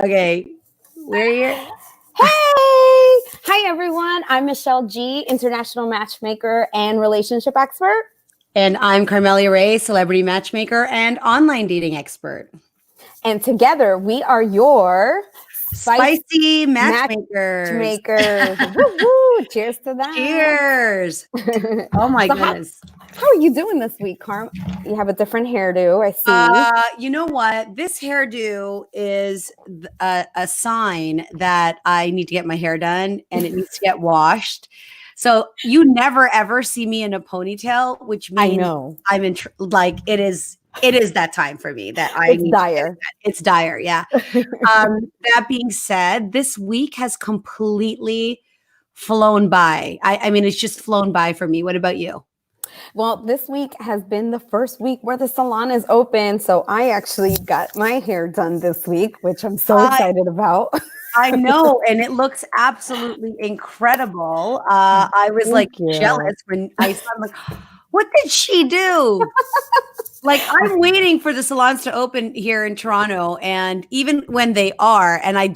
Okay, we're here. Hey! Hi, everyone. I'm Michelle G, international matchmaker and relationship expert. And I'm Carmelia Ray, celebrity matchmaker and online dating expert. And together we are your Spicy Matchmakers. Woo-hoo! Cheers to that. Cheers. Oh my goodness. How are you doing this week, Carm? You have a different hairdo, I see. You know what? This hairdo is a sign that I need to get my hair done and it needs to get washed. So you never ever see me in a ponytail, which means I know I'm in it is that time for me that it's dire. It's dire, yeah. That being said, this week has completely flown by. I mean, it's just flown by for me. What about you? Well, this week has been the first week where the salon is open. So I actually got my hair done this week, which I'm so excited about. I know. And it looks absolutely incredible. I was jealous when I saw them, like, what did she do? Like, I'm waiting for the salons to open here in Toronto. And even when they are, and I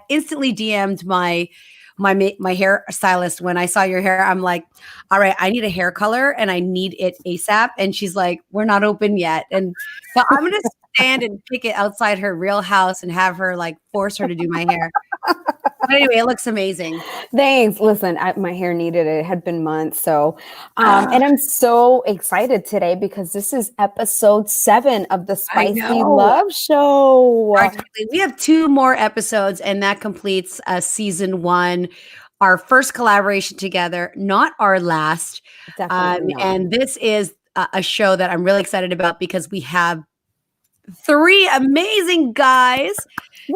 instantly DM'd my hair stylist when I saw your hair. I'm like, all right, I need a hair color and I need it ASAP. And she's like, we're not open yet. And so I'm going to stand and pick it outside her real house and have her force her to do my hair. But anyway, it looks amazing. Thanks. Listen, my hair needed it. It had been months. So, and I'm so excited today because this is episode 7 of the Spicy Love Show. We have 2 more episodes and that completes season 1, our first collaboration together, not our last. And this is a show that I'm really excited about because we have 3 amazing guys.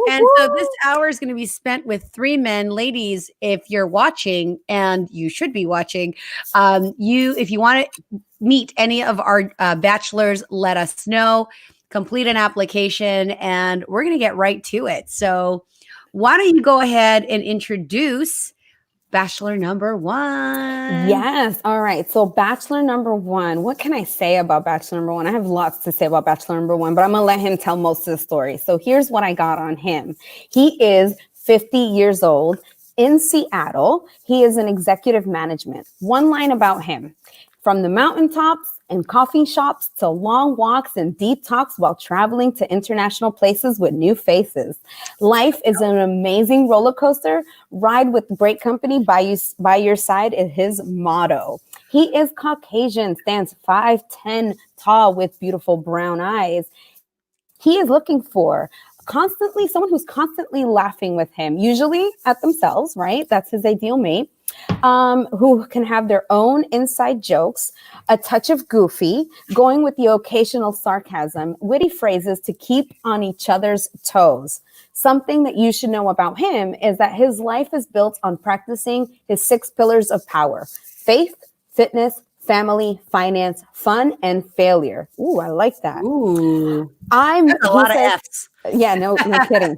And so this hour is going to be spent with 3 men. Ladies, if you're watching, and you should be watching, if you want to meet any of our bachelors, let us know. Complete an application, and we're going to get right to it. So why don't you go ahead and introduce Bachelor number 1? Yes. All right. So Bachelor number 1, what can I say about Bachelor number 1? I have lots to say about Bachelor number 1, but I'm going to let him tell most of the story. So here's what I got on him. He is 50 years old in Seattle. He is in executive management. One line about him: from the mountaintops and coffee shops to long walks and deep talks while traveling to international places with new faces. Life is an amazing roller coaster. Ride with great company by your side is his motto. He is Caucasian, stands 5'10" tall with beautiful brown eyes. He is looking for someone who's constantly laughing with him, usually at themselves, right? That's his ideal mate. Who can have their own inside jokes, a touch of goofy, going with the occasional sarcasm, witty phrases to keep on each other's toes. Something that you should know about him is that his life is built on practicing his 6 pillars of power: faith, fitness, family, finance, fun, and failure. Ooh, I like that. Ooh, that's a lot of F's. Yeah, no kidding.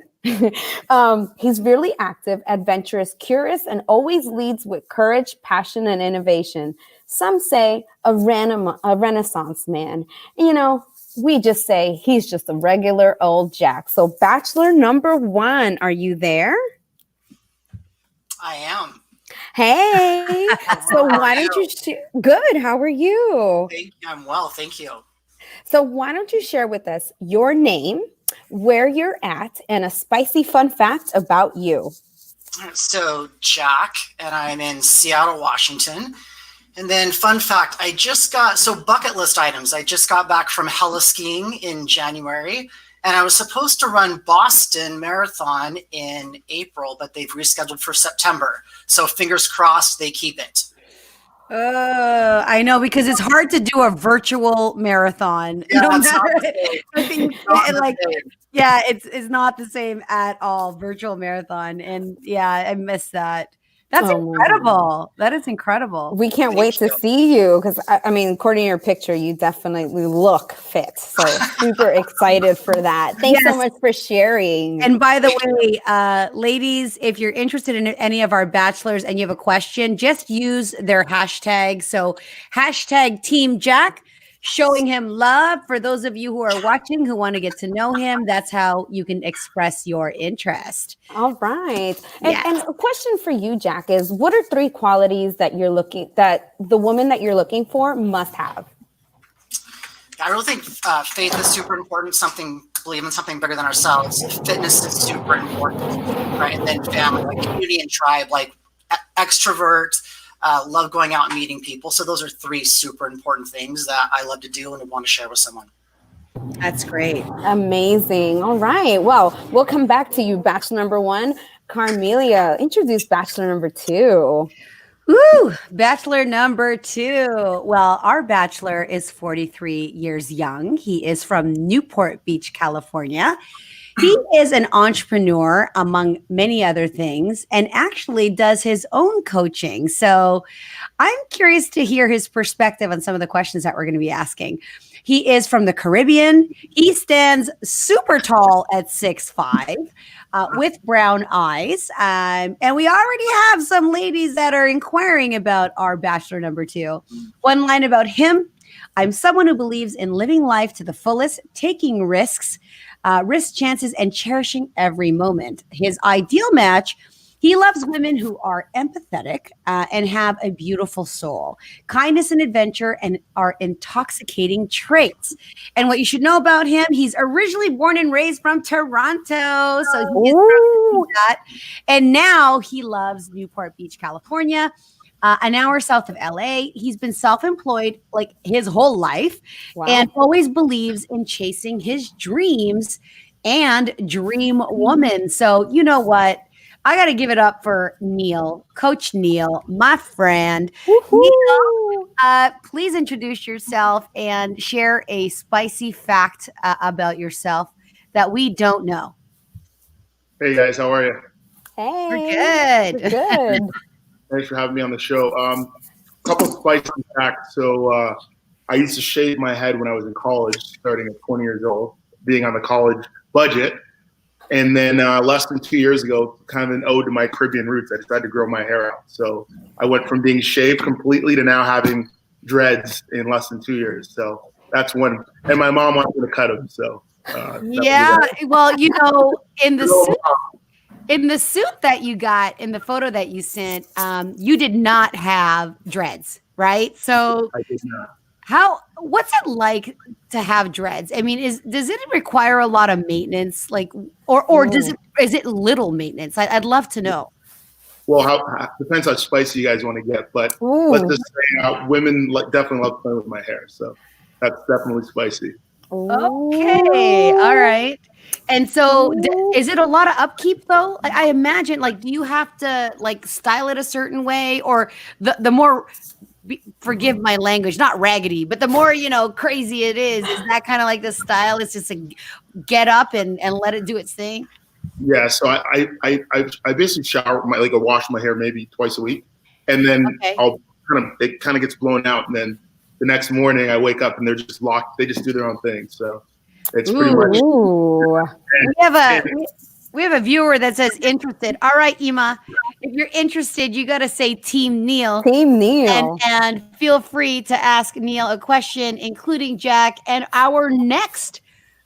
He's really active, adventurous, curious, and always leads with courage, passion, and innovation. Some say a Renaissance man. You know, we just say he's just a regular old Jack. So Bachelor number 1, are you there? I am. Hey, so why don't you share? Good. How are you? I'm well. Thank you. So why don't you share with us your name, where you're at, and a spicy fun fact about you? So Jack, and I'm in Seattle, Washington. And then fun fact, bucket list items. I just got back from heli skiing in January, and I was supposed to run Boston Marathon in April, but they've rescheduled for September. So fingers crossed they keep it. I know, because it's hard to do a virtual marathon. Yeah, it's not the same at all, virtual marathon. And yeah, I miss that. That's incredible. That is incredible. We can't wait to see you because, I mean, according to your picture, you definitely look fit. So super excited for that. Thanks so much for sharing. And by the way, ladies, if you're interested in any of our bachelors and you have a question, just use their hashtag. So hashtag Team Jack, showing him love. For those of you who are watching who want to get to know him, that's how you can express your interest. All right. Yes. And a question for you, Jack, is what are 3 qualities that the woman that you're looking for must have? I really think faith is super important. Believe in something bigger than ourselves. Fitness is super important, right? And then family, like community and tribe, like extrovert, love going out and meeting people. So those are 3 super important things that I love to do and would want to share with someone. That's great. Amazing. All right. Well, we'll come back to you, Bachelor number 1. Carmelia, introduce Bachelor number 2. Ooh, Bachelor number 2. Well, our Bachelor is 43 years young. He is from Newport Beach, California. He is an entrepreneur, among many other things, and actually does his own coaching. So I'm curious to hear his perspective on some of the questions that we're going to be asking. He is from the Caribbean. He stands super tall at 6'5", with brown eyes. And we already have some ladies that are inquiring about our Bachelor number 2. One line about him: I'm someone who believes in living life to the fullest, taking risks, risk chances, and cherishing every moment. His ideal match: he loves women who are empathetic and have a beautiful soul, kindness and adventure, and are intoxicating traits. And what you should know about him: he's originally born and raised from Toronto, so he is from that. And now he loves Newport Beach, California, an hour south of LA. He's been self-employed like his whole life. Wow. And always believes in chasing his dreams and dream woman. So you know what? I got to give it up for Neil, Coach Neil, my friend. Neil, please introduce yourself and share a spicy fact about yourself that we don't know. Hey guys, how are you? Hey, we're good. We're good. Thanks for having me on the show. A couple spicy facts. So I used to shave my head when I was in college, starting at 20 years old, being on the college budget. And then less than 2 years ago, kind of an ode to my Caribbean roots, I decided to grow my hair out. So I went from being shaved completely to now having dreads in less than 2 years. So that's one. And my mom wanted me to cut them. So yeah, well, you know, in the suit that you got, in the photo that you sent, you did not have dreads, right? So I did not. What's it like to have dreads? I mean, does it require a lot of maintenance, like, or is it little maintenance? I'd love to know. Well, depends how spicy you guys want to get, but let's just say women definitely love playing with my hair, so that's definitely spicy. Okay, all right. And so, is it a lot of upkeep though? I imagine, like, do you have to like style it a certain way, or the more, forgive my language, not raggedy, but the more, you know, crazy it is that kind of like the style? It's just a get up and let it do its thing. Yeah, so I basically shower I wash my hair maybe twice a week, and then it kind of gets blown out, and then the next morning I wake up and they're just locked. They just do their own thing. So it's pretty much. We have a viewer that says interested. All right, Ima, if you're interested, you got to say Team Neil. Team Neil. And feel free to ask Neil a question, including Jack and our next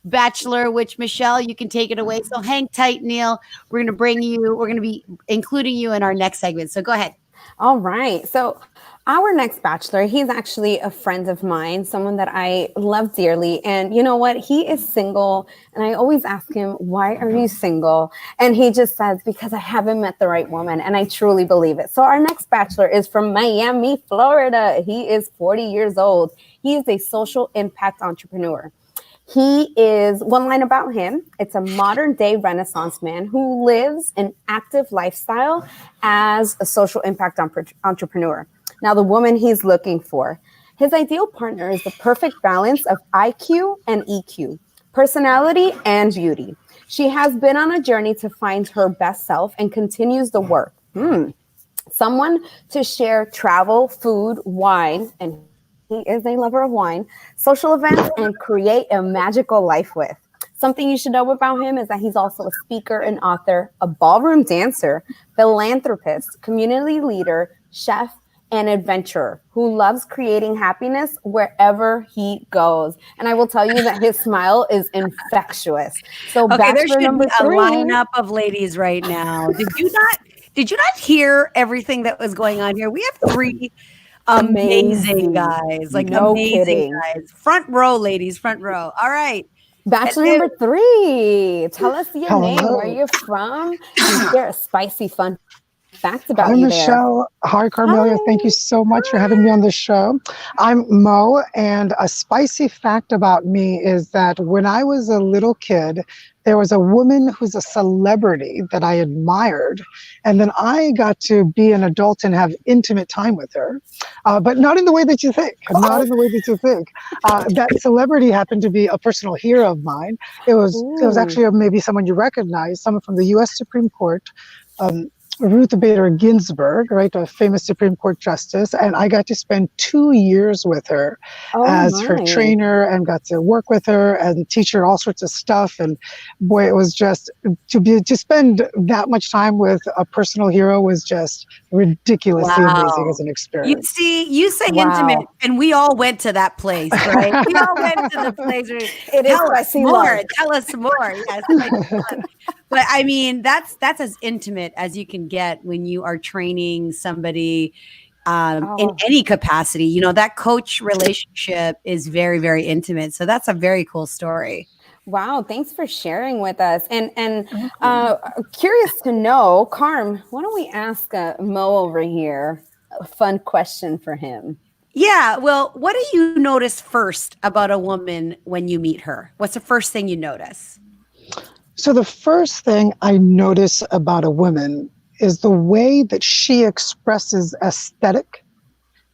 Bachelor, which Michelle, you can take it away. So hang tight, Neil. We're going to be including you in our next segment. So go ahead. All right. So our next Bachelor, he's actually a friend of mine, someone that I love dearly. And you know what? He is single. And I always ask him, why are you single? And he just says, because I haven't met the right woman. And I truly believe it. So our next Bachelor is from Miami, Florida. He is 40 years old. He is a social impact entrepreneur. He is, one line about him, it's a modern day Renaissance man who lives an active lifestyle as a social impact entrepreneur. Now, the woman he's looking for, his ideal partner is the perfect balance of IQ and EQ, personality and beauty. She has been on a journey to find her best self and continues the work. Someone to share travel, food, wine, and he is a lover of wine, social events, and create a magical life with. Something you should know about him is that he's also a speaker and author, a ballroom dancer, philanthropist, community leader, chef, an adventurer who loves creating happiness wherever he goes. And I will tell you that his smile is infectious. So Okay, there Bachelor should number be a 3. lineup of ladies right now. Did you not hear everything that was going on here? We have 3 amazing guys, like No amazing kidding. guys. Front row, ladies, front row. All right. Bachelor Hello. number 3. Tell us your Hello. name, where you're from, and share a spicy fun fact about Hi, you there. Michelle. Hi, Carmelia. Hi. Thank you so much for having me on the show. I'm Mo, and a spicy fact about me is that when I was a little kid, there was a woman who's a celebrity that I admired, and then I got to be an adult and have intimate time with her, but not in the way that you think. Not in the way that you think. That celebrity happened to be a personal hero of mine. It was actually maybe someone you recognize, someone from the U.S. Supreme Court. Ruth Bader Ginsburg, right, a famous Supreme Court justice, and I got to spend 2 years with her as her trainer, and got to work with her and teach her all sorts of stuff. And boy, it was just to spend that much time with a personal hero was just ridiculously amazing as an experience. You say intimate, and we all went to that place, right? We all went to the place. Tell us more. Tell us more. Yes. But I mean, that's as intimate as you can get when you are training somebody in any capacity. You know, that coach relationship is very, very intimate. So that's a very cool story. Wow, thanks for sharing with us. And curious to know, Carm, why don't we ask Mo over here a fun question for him? Yeah, well, what do you notice first about a woman when you meet her? What's the first thing you notice? So the first thing I notice about a woman is the way that she expresses aesthetic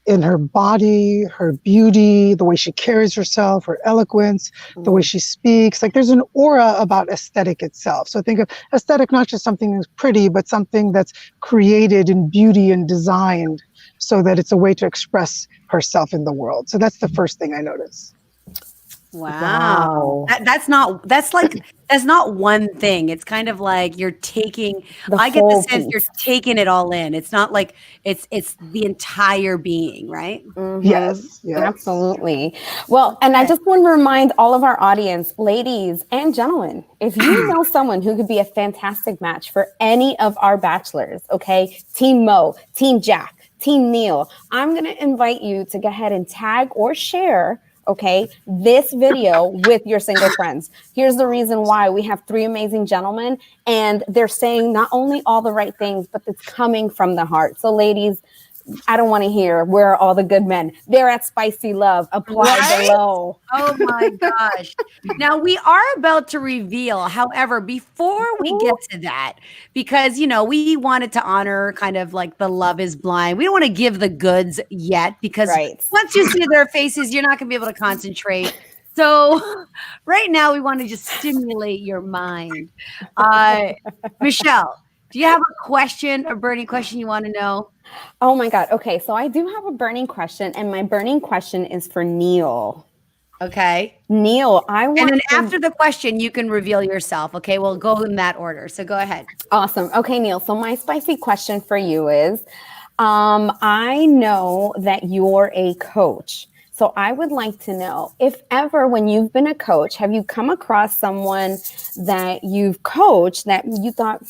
in her body, her beauty, the way she carries herself, her eloquence, the way she speaks. Like there's an aura about aesthetic itself. So think of aesthetic not just something that's pretty, but something that's created in beauty and designed so that it's a way to express herself in the world. So that's the first thing I notice. Wow. That's not one thing. It's kind of like you're taking, I get the sense you're taking it all in. It's not like it's the entire being, right? Mm-hmm. Yes, absolutely. Well, and I just want to remind all of our audience, ladies and gentlemen, if you know someone who could be a fantastic match for any of our bachelors, okay, Team Mo, Team Jack, Team Neil, I'm going to invite you to go ahead and tag or share this video with your single friends. Here's the reason why. We have 3 amazing gentlemen, and they're saying not only all the right things, but it's coming from the heart. So ladies, I don't want to hear where are all the good men. They're at Spicy Love. Apply below. Oh my gosh. Now we are about to reveal, however, before we get to that, because, you know, we wanted to honor kind of like the Love is Blind. We don't want to give the goods yet because once you see their faces, you're not going to be able to concentrate. So right now we want to just stimulate your mind. Michelle, do you have a question, a burning question you want to know? Oh my God. Okay. So I do have a burning question, and my burning question is for Neil. Okay. Neil, and then after the question, you can reveal yourself. Okay. We'll go in that order. So go ahead. Awesome. Okay, Neil. So my spicy question for you is, I know that you're a coach. So I would like to know, if ever when you've been a coach, have you come across someone that you've coached that you thought,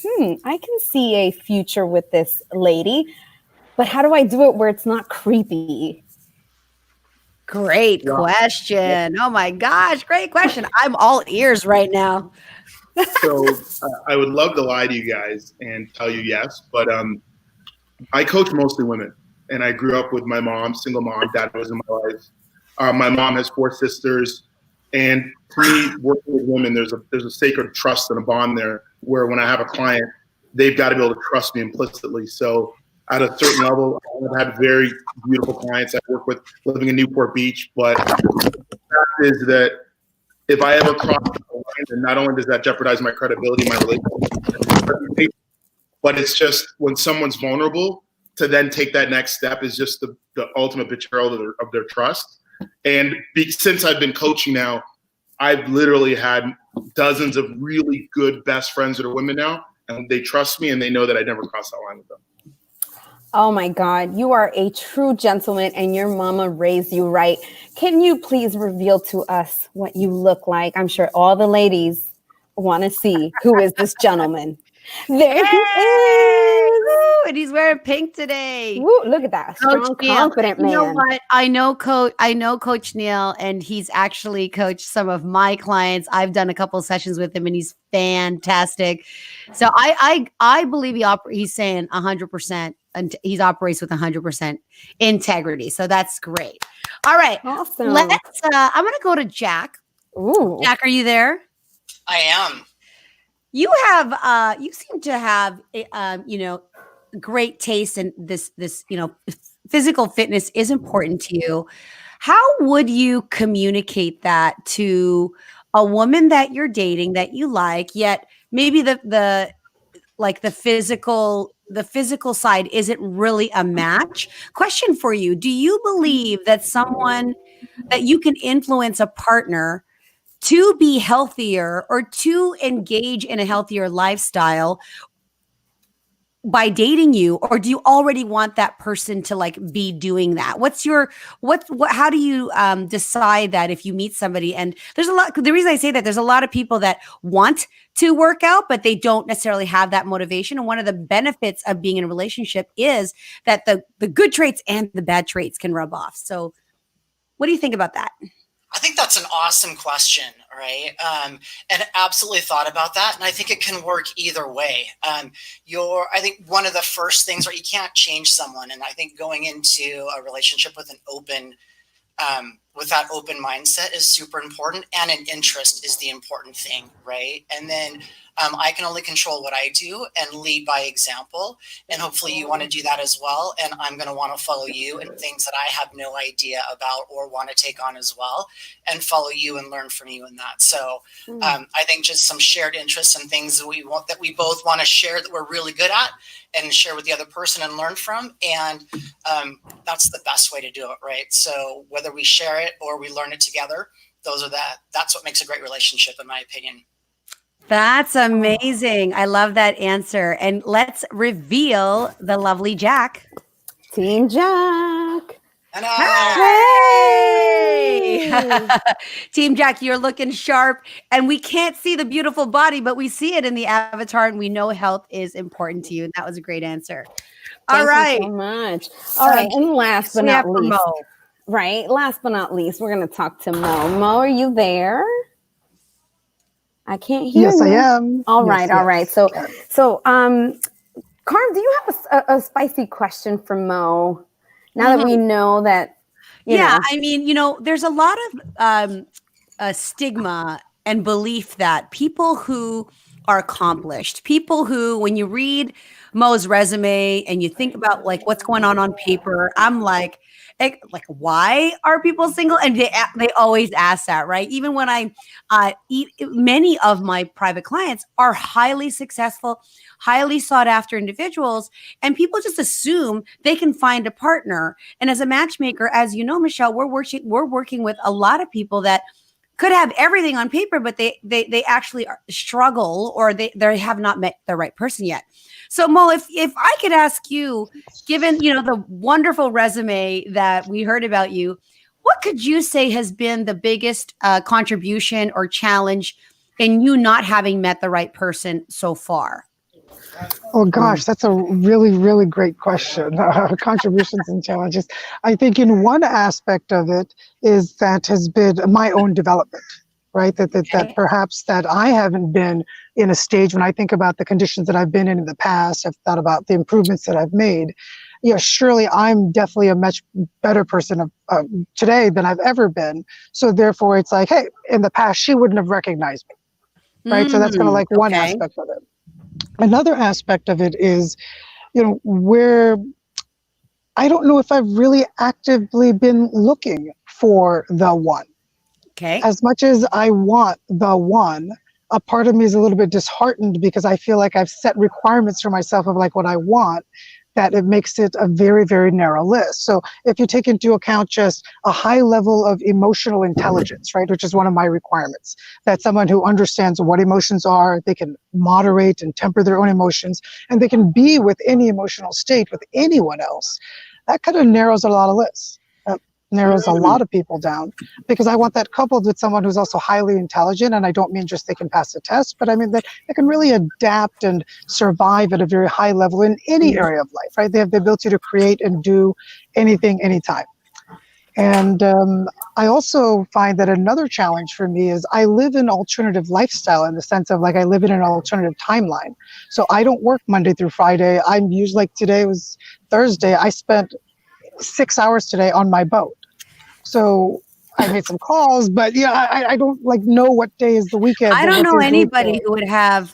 I can see a future with this lady, but how do I do it where it's not creepy? Great question. Oh my gosh, great question. I'm all ears right now. So I would love to lie to you guys and tell you yes, but I coach mostly women, and I grew up with my mom, single mom. Dad was in my life. My mom has 4 sisters, and to me, working with women, there's a sacred trust and a bond there. Where when I have a client, they've got to be able to trust me implicitly. So at a certain level, I've had very beautiful clients I work with living in Newport Beach. But the fact is that if I ever cross the line, then not only does that jeopardize my credibility, my relationship, but it's just when someone's vulnerable, to then take that next step is just the ultimate betrayal of their trust. And since I've been coaching now, I've literally had dozens of really good best friends that are women now, and they trust me and they know that I never cross that line with them. Oh my God, you are a true gentleman and your mama raised you right. Can you please reveal to us what you look like? I'm sure all the ladies want to see who is this gentleman. There he is. Woo, and he's wearing pink today. Woo, look at that. Coach Strong, Neil. confident You know man. what? I know Coach Neil, and he's actually coached some of my clients. I've done a couple of sessions with him, and he's fantastic. So I believe he's saying 100%, and he operates with 100% integrity. So that's great. All right, Awesome. let's. I'm gonna go to Jack. Ooh. Jack, are you there? I am. You seem to have, great taste, and this, physical fitness is important to you. How would you communicate that to a woman that you're dating that you like, yet maybe the physical side isn't really a match? Question for you. Do you believe that you can influence a partner to be healthier or to engage in a healthier lifestyle by dating you, or do you already want that person to be doing that? How do you decide that if you meet somebody? And the reason I say that, there's a lot of people that want to work out, but they don't necessarily have that motivation. And one of the benefits of being in a relationship is that the good traits and the bad traits can rub off. So what do you think about that? I think that's an awesome question, right? And absolutely thought about that. And I think it can work either way. I think one of the first things, right, you can't change someone. And I think going into a relationship with with that open mindset is super important, and an interest is the important thing, right? And then I can only control what I do and lead by example, and hopefully you want to do that as well. And I'm going to want to follow you in things that I have no idea about or want to take on as well, and follow you and learn from you in that. So I think just some shared interests and things that we both want to share that we're really good at, and share with the other person and learn from. And that's the best way to do it, right? So whether we share it or we learn it together, that's what makes a great relationship, in my opinion. That's amazing. I love that answer. And let's reveal the lovely Jack. Team Jack. Hey! Team Jack, you're looking sharp, and we can't see the beautiful body, but we see it in the avatar, and we know health is important to you. And that was a great answer. All right. Thank you so much. All right. And last but not least, last but not least, we're going to talk to Mo. Mo, are you there? I can't hear you. Yes, I am. All right. So, Carm, do you have a spicy question for Mo? Now that we know that, you know. I mean, there's a lot of stigma and belief that people who are accomplished, people who, when you read Mo's resume and you think about what's going on paper, I'm like, why are people single? And they always ask that, right? Even when many of my private clients are highly successful, highly sought after individuals, and people just assume they can find a partner. And as a matchmaker, as you know, Michelle, we're working with a lot of people that could have everything on paper, but they actually struggle, or they have not met the right person yet. So Mo, if I could ask you, given the wonderful resume that we heard about you, what could you say has been the biggest contribution or challenge in you not having met the right person so far? Oh gosh, that's a really, really great question. Contributions and challenges. I think in one aspect of it is that has been my own development, right? That perhaps that I haven't been in a stage when I think about the conditions that I've been in the past. I've thought about the improvements that I've made. Surely I'm definitely a much better person today than I've ever been. So therefore, it's like, hey, in the past she wouldn't have recognized me, right? So that's kind of one aspect of it. Another aspect of it is, where I don't know if I've really actively been looking for the one. Okay. As much as I want the one, a part of me is a little bit disheartened because I feel like I've set requirements for myself of what I want, that it makes it a very, very narrow list. So if you take into account just a high level of emotional intelligence, right, which is one of my requirements, that someone who understands what emotions are, they can moderate and temper their own emotions, and they can be with any emotional state with anyone else, that kind of narrows a lot of lists. Narrows a lot of people down, because I want that coupled with someone who's also highly intelligent. And I don't mean just they can pass the test, but I mean that they can really adapt and survive at a very high level in any area of life, right? They have the ability to create and do anything, anytime. And I also find that another challenge for me is I live an alternative lifestyle, in the sense of like I live in an alternative timeline. So I don't work Monday through Friday. I'm usually, like today was Thursday, I spent 6 hours today on my boat. So I made some calls, but yeah, I don't like know what day is the weekend. I don't know anybody who would have,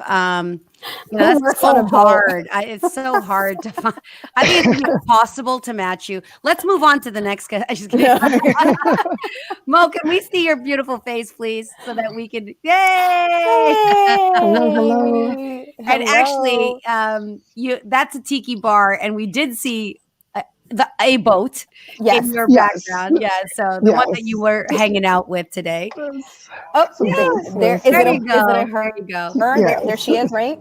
that's so hard. It's so hard to find. I think it's impossible to match you. Let's move on to the next guy. I'm just kidding. Mo, can we see your beautiful face, please, so that we can, yay! Hello. And actually, that's a tiki bar, and we did see a boat in your background. Yeah, so the one that you were hanging out with today. Oh, there you go. There you go. There she is, right?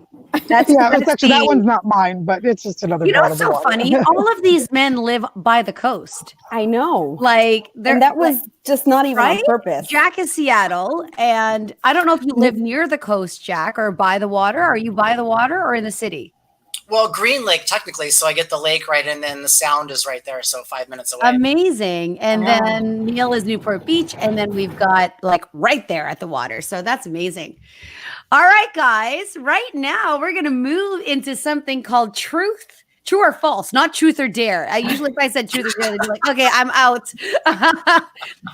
That's it's actually, that one's not mine, but it's just another. You know what's so funny? All of these men live by the coast. I know. Like, and that was just not even on purpose. Jack is Seattle, and I don't know if you live near the coast, Jack, or by the water. Are you by the water or in the city? Well, Green Lake, technically, so I get the lake right, and then the sound is right there, so 5 minutes away. Amazing. And then Neil is Newport Beach, and then we've got like right there at the water. So that's amazing. All right, guys, right now we're going to move into something called true or false, not truth or dare. Usually if I said truth or dare, they'd be like, okay, I'm out.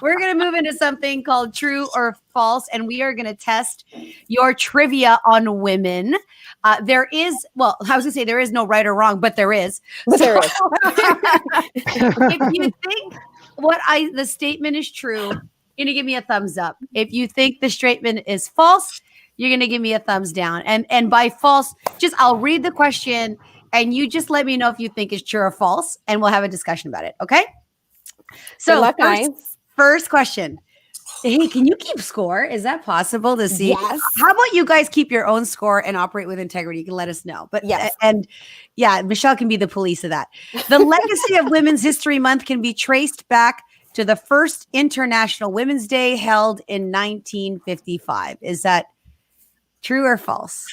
We're going to move into something called true or false, and we are going to test your trivia on women. There is no right or wrong, but there is. There is. If you think the statement is true, you're going to give me a thumbs up. If you think the statement is false, you're going to give me a thumbs down. And by false, I'll read the question and you just let me know if you think it's true or false, and we'll have a discussion about it. Okay? So, good luck, guys. First question. Hey, can you keep score? Is that possible to see? Yes. How about you guys keep your own score and operate with integrity? You can let us know. But yes. And yeah, Michelle can be the police of that. The legacy of Women's History Month can be traced back to the first International Women's Day held in 1955. Is that true or false?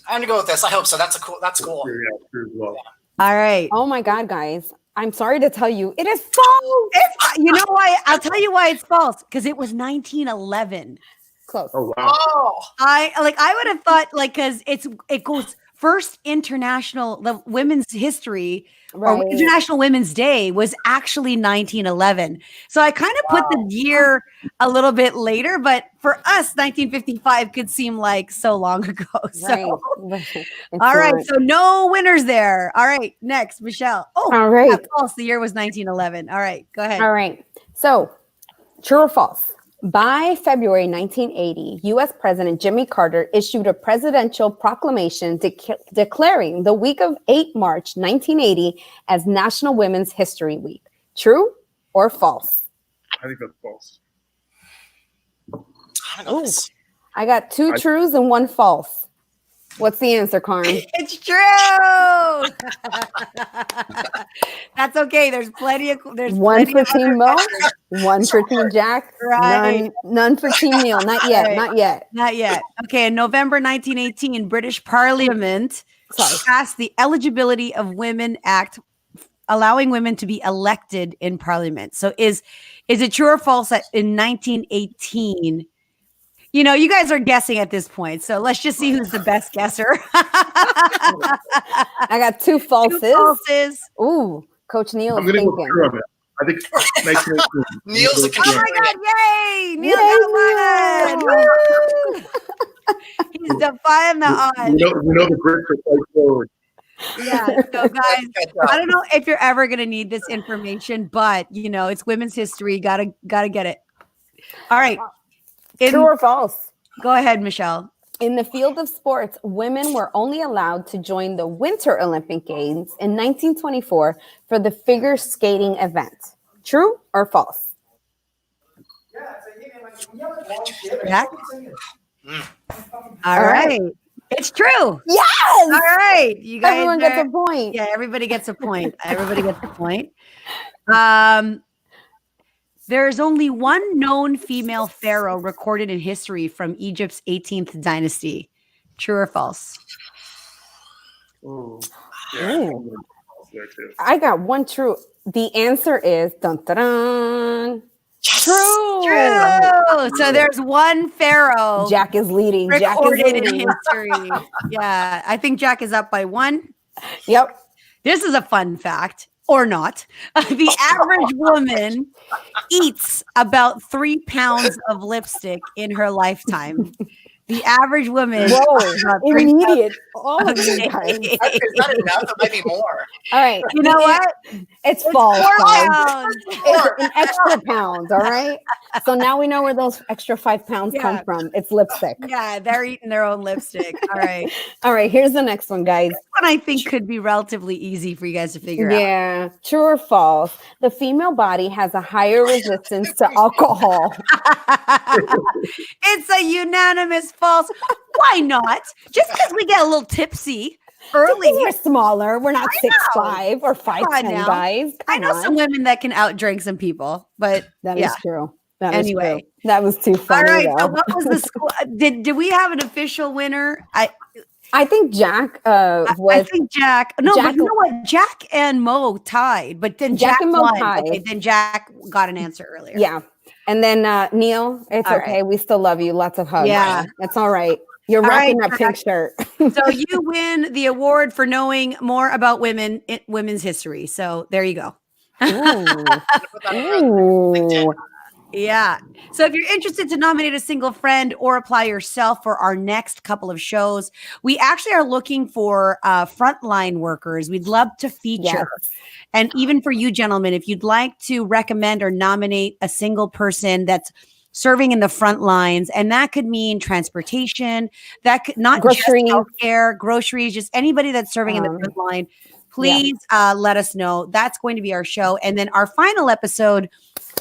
I'm gonna go with this. I hope so. That's cool. Yeah, true as well. All right. Oh my God, guys. I'm sorry to tell you, it is false. You know why? I'll tell you why it's false. Because it was 1911. Close. Oh wow. Oh, I would have thought because it goes first the women's history or International Women's Day was actually 1911. So I kind of put the year a little bit later, but for us, 1955 could seem like so long ago. So, all right. So no winners there. All right. Next, Michelle. Oh, all right. Yeah, false. The year was 1911. All right. Go ahead. All right. So true or false? By February 1980, U.S. President Jimmy Carter issued a presidential proclamation declaring the week of 8 March 1980 as National Women's History Week. True or false? I think that's false. I got two trues and one false. What's the answer, Carm? It's true. That's okay. There's one for Team Mo, one for Team Jack, right? None for Team Neil. Not yet. Right. Not yet. Okay. In November 1918, British Parliament passed the Eligibility of Women Act, allowing women to be elected in Parliament. So, is it true or false that in 1918? You know, you guys are guessing at this point, so let's just see who's the best guesser. I got two falses. Ooh, Coach Neil is thinking. Go true on it. I think Neil's a Oh my God! Yay! Neil got one. He's defying the odds. We know the Brits are quite forward. Yeah. So, guys, I don't know if you're ever going to need this information, but it's women's history. Gotta get it. All right. True or false? Go ahead, Michelle. In the field of sports, women were only allowed to join the Winter Olympic Games in 1924 for the figure skating event. True or false? Jack? All right. It's true. Yes. All right. You guys Everyone gets a point. Yeah, everybody gets a point. Everybody gets a point. There's only one known female pharaoh recorded in history from Egypt's 18th dynasty. True or false? Ooh. Ooh. There too. I got one true. The answer is dun, dun, dun. True. True. So there's one pharaoh Jack is leading. Jack is recorded in leading. history. Yeah, I think Jack is up by 1. Yep. This is a fun fact, or not. The average woman eats about 3 pounds of lipstick in her lifetime. The average woman. Whoa, immediate. All of you guys. Is that enough? It might be more. All right. You know what? It's false. 4 guys. pounds. It's an extra pounds, all right? So now we know where those extra 5 pounds come from. It's lipstick. Yeah, they're eating their own lipstick. All right. All right, here's the next one, guys. This one I think could be relatively easy for you guys to figure out. Yeah, true or false? The female body has a higher resistance to alcohol. It's a unanimous false. Why not? Just because we get a little tipsy early. We're smaller. We're not 6'5" or 5'10", now. guys. I know some women that can outdrink some people, but That yeah. is true. That Anyway. is true. That was too funny. All right. though. So what was the school? Did we have an official winner? I think Jack I was. think Jack. No, Jack- but you know what? Jack and Mo tied, but then Jack Jack and Mo won. tied. Okay, then Jack got an answer earlier. Yeah. And then Neil, it's All okay. We still love you. Lots of hugs. Yeah. That's all right. You're All rocking right, that pink shirt. So you win the award for knowing more about women's history. So there you go. Ooh. Yeah. So if you're interested to nominate a single friend or apply yourself for our next couple of shows, we actually are looking for frontline workers. We'd love to feature. Yes. And even for you gentlemen, if you'd like to recommend or nominate a single person that's serving in the front lines, and that could mean transportation, that could not Groceries. just healthcare, groceries, just anybody that's serving in the front line, please let us know. That's going to be our show. And then our final episode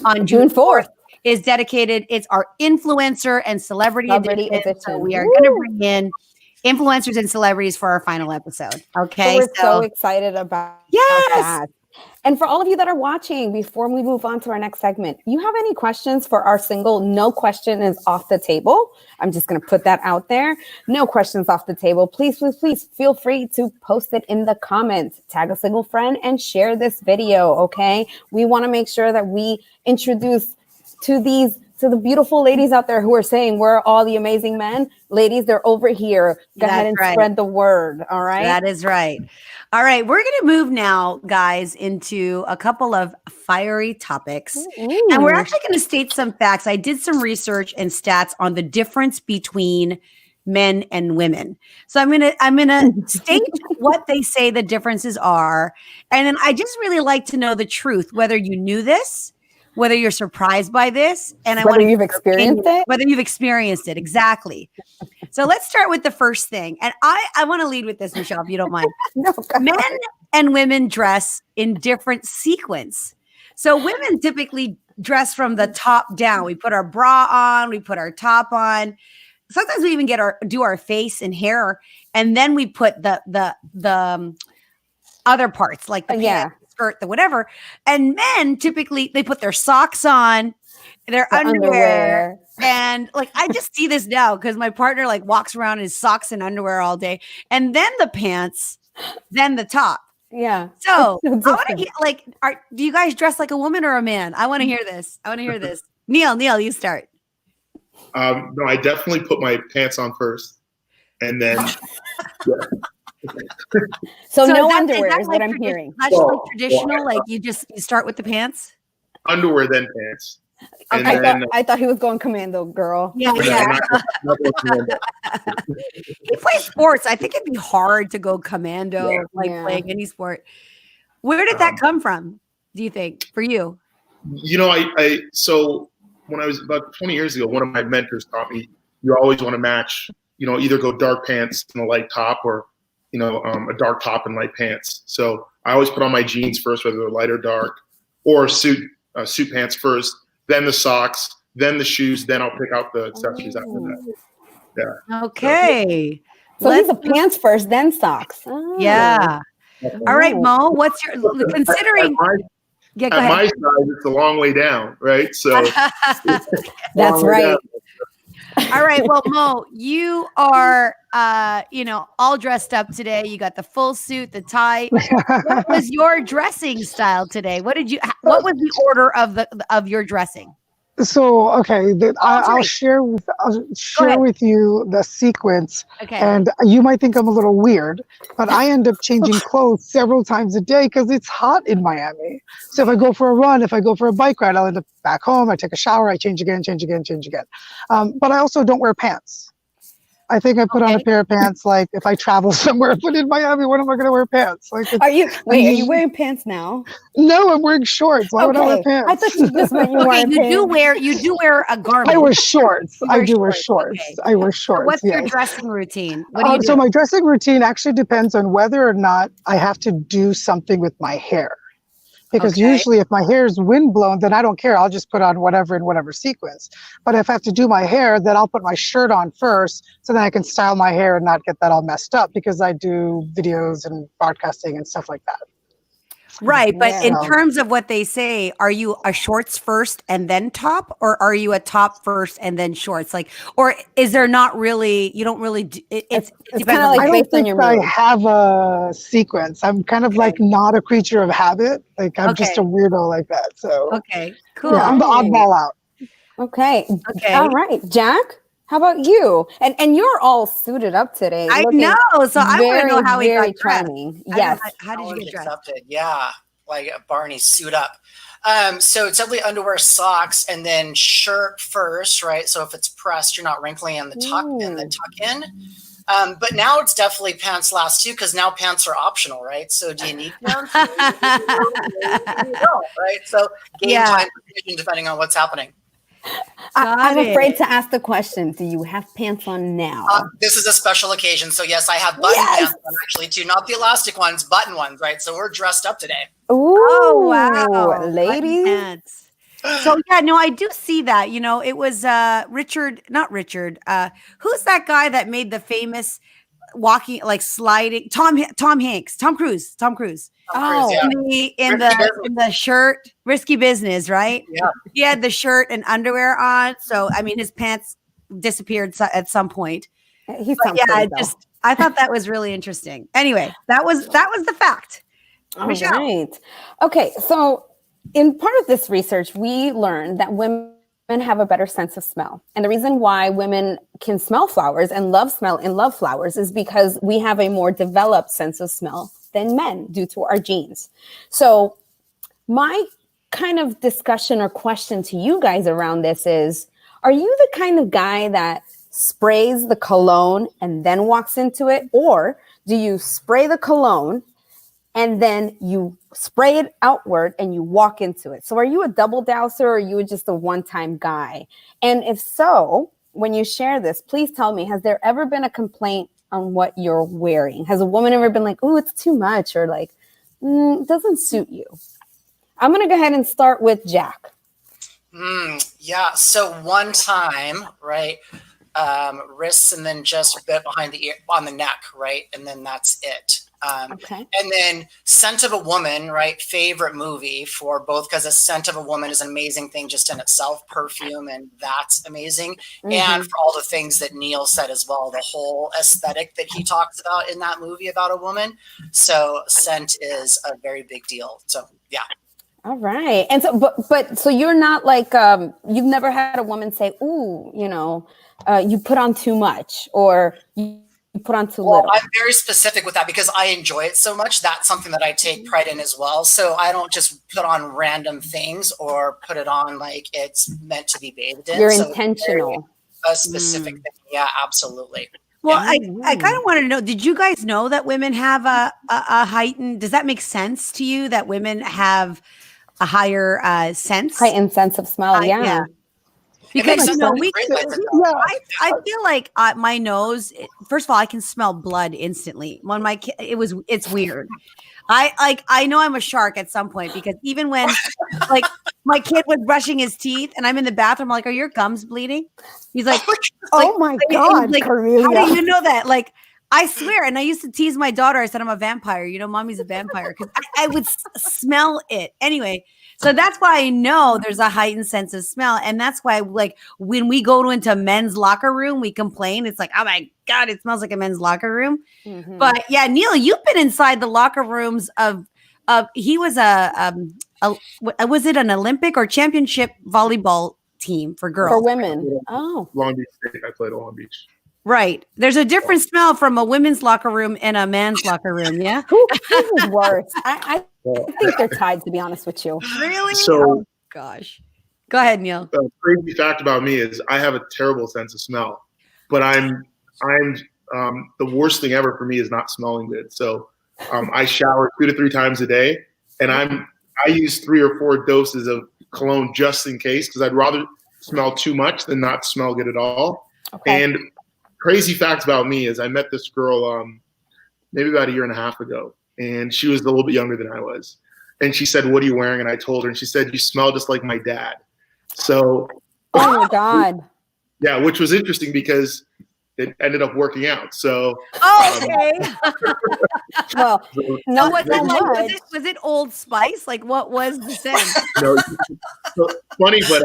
on June 4th is dedicated. It's our influencer and celebrity edition. So we are going to bring in influencers and celebrities for our final episode. Okay. We're so excited about that. And for all of you that are watching, before we move on to our next segment, you have any questions for our single? No question is off the table. I'm just going to put that out there. No questions off the table. Please, please, please feel free to post it in the comments. Tag a single friend and share this video. Okay. We want to make sure that we introduce to the beautiful ladies out there who are saying we're all the amazing men. Ladies, they're over here. Go ahead and spread the word. All right. That is right. All right. We're going to move now, guys, into a couple of fiery topics. And we're actually going to state some facts. I did some research and stats on the difference between men and women. So I'm gonna state what they say the differences are. And then I just really like to know the truth, whether you knew this, whether you're surprised by this, and whether you've experienced it. Whether you've experienced it, exactly. So let's start with the first thing. And I want to lead with this, Michelle, if you don't mind. No, men and women dress in different sequence. So women typically dress from the top down. We put our bra on, we put our top on. Sometimes we even do our face and hair, and then we put the other parts like the pants, skirt, the whatever. And men typically they put their socks on, their underwear. And like I just see this now because my partner like walks around in his socks and underwear all day, and then the pants, then the top. Yeah. So I want to like, do you guys dress like a woman or a man? I want to hear this. Neil, you start. No, I definitely put my pants on first, and then. So no underwear is what I'm hearing. That's like traditional. Like you start with the pants. Underwear, then pants. Okay. I thought he was going commando, girl. Yeah. He plays sports. I think it'd be hard to go commando, playing any sport. Where did that come from? Do you think for you? You know, so when I was about 20 years ago, one of my mentors taught me you always want to match, either go dark pants and a light top, or a dark top and light pants. So I always put on my jeans first, whether they're light or dark, or suit pants first, then the socks, then the shoes, then I'll pick out the accessories after that. Yeah. Okay. So he's a pants first, then socks. Oh. Yeah. All right, Mo, what's your considering? At my size, it's a long way down, right? So that's right. All right. Well, Mo, you are, all dressed up today. You got the full suit, the tie. What was your dressing style today? What was the order of your dressing? So, okay, I'll share with you the sequence. Okay. And you might think I'm a little weird, but I end up changing clothes several times a day because it's hot in Miami. So if I go for a run, if I go for a bike ride, I'll end up back home. I take a shower, I change again. But I also don't wear pants. I think I put on a pair of pants, like if I travel somewhere, but in Miami, when am I going to wear pants? Like, are you wearing pants now? No, I'm wearing shorts. Why would I wear pants? I thought you just meant you were wearing pants. You do wear a garment. I wear shorts. I do wear shorts. Okay. I wear shorts. So what's your dressing routine? What do you do? So my dressing routine actually depends on whether or not I have to do something with my hair. Because usually if my hair is windblown, then I don't care. I'll just put on whatever in whatever sequence. But if I have to do my hair, then I'll put my shirt on first so then I can style my hair and not get that all messed up, because I do videos and broadcasting and stuff like that. Right. But in terms of what they say, are you a shorts first and then top, or are you a top first and then shorts? Like, or is there not really, you don't really, it's kind of like I don't think I have a sequence. I'm kind of like not a creature of habit. Like I'm just a weirdo like that. So, okay, cool. Yeah, I'm the oddball out. Okay. All right. Jack, how about you? And you're all suited up today. I know. So I want to know how he got dressed. Yes. How did you get dressed? Accepted. Yeah. Like a Barney suit up. So it's definitely underwear, socks, and then shirt first, right? So if it's pressed, you're not wrinkling in the tuck in. But now it's definitely pants last too, because now pants are optional, right? So do you need pants? No, right? So game time decision depending on what's happening. I'm afraid to ask the question. Do you have pants on now? This is a special occasion. So yes, I have button pants on actually too. Not the elastic ones, button ones, right? So we're dressed up today. Ooh, oh, wow. Ladies. So yeah, no, I do see that. It was not Richard. Who's that guy that made the famous walking, like sliding? Tom Cruise. Oh, in the shirt, Risky Business, right? Yeah. He had the shirt and underwear on. So I mean, his pants disappeared at some point. I thought that was really interesting. Anyway, that was the fact. All right. Okay, so in part of this research, we learned that women have a better sense of smell. And the reason why women can smell flowers and love flowers is because we have a more developed sense of smell than men due to our genes. So my kind of discussion or question to you guys around this is, are you the kind of guy that sprays the cologne and then walks into it? Or do you spray the cologne and then you spray it outward and you walk into it? So are you a double douser, or are you just a one-time guy? And if so, when you share this, please tell me, has there ever been a complaint on what you're wearing? Has a woman ever been like, oh, it's too much, or like, it doesn't suit you? I'm going to go ahead and start with Jack. Yeah. So one time, right, wrists and then just a bit behind the ear, on the neck, right? And then that's it. Okay. And then Scent of a Woman, right? Favorite movie for both, because a scent of a woman is an amazing thing just in itself, perfume, and that's amazing. Mm-hmm. And for all the things that Neil said as well, the whole aesthetic that he talks about in that movie about a woman. So scent is a very big deal. So yeah. All right. And so, but so you're not like, you've never had a woman say, ooh, you put on too much, or you put on too little. I'm very specific with that because I enjoy it so much. That's something that I take pride in as well. So I don't just put on random things or put it on like it's meant to be bathed in. You're intentional. A specific thing. Yeah, absolutely. Well, I kind of wanted to know, did you guys know that women have a heightened, does that make sense to you that women have a higher sense? Heightened sense of smell, yeah. Because sense. we Great can, lights and dark. I feel like my nose. First of all, I can smell blood instantly. When it's weird. I know I'm a shark at some point because even when like my kid was brushing his teeth and I'm in the bathroom, I'm like, are your gums bleeding? He's like, Oh my God, like, Carmelia. how do you know that? Like, I swear. And I used to tease my daughter. I said, I'm a vampire. You know, mommy's a vampire because I would smell it. Anyway, so that's why I know there's a heightened sense of smell. And that's why, like, when we go into men's locker room, we complain. It's like, oh my God, it smells like a men's locker room. Mhm. But yeah, Neil, you've been inside the locker rooms of he was was it an Olympic or championship volleyball team for girls? For women. Oh. Long Beach State. I played at Long Beach. Right. There's a different smell from a women's locker room and a man's locker room. Yeah. Who is worse? I think they're tied, to be honest with you. Really? So- oh gosh. Go ahead, Neil. A crazy fact about me is I have a terrible sense of smell, but I'm the worst thing ever for me is not smelling good. So I shower 2 to 3 times a day, and I use 3 or 4 doses of cologne just in case because I'd rather smell too much than not smell good at all. Okay. And crazy fact about me is I met this girl maybe about 1.5 years ago, and she was a little bit younger than I was. And she said, "What are you wearing?" And I told her, and she said, "You smell just like my dad." So, Oh my God. yeah, which was interesting because it ended up working out. So, Okay. Well, not was so it like much. was it Old Spice? Like what was the scent? no, so funny, but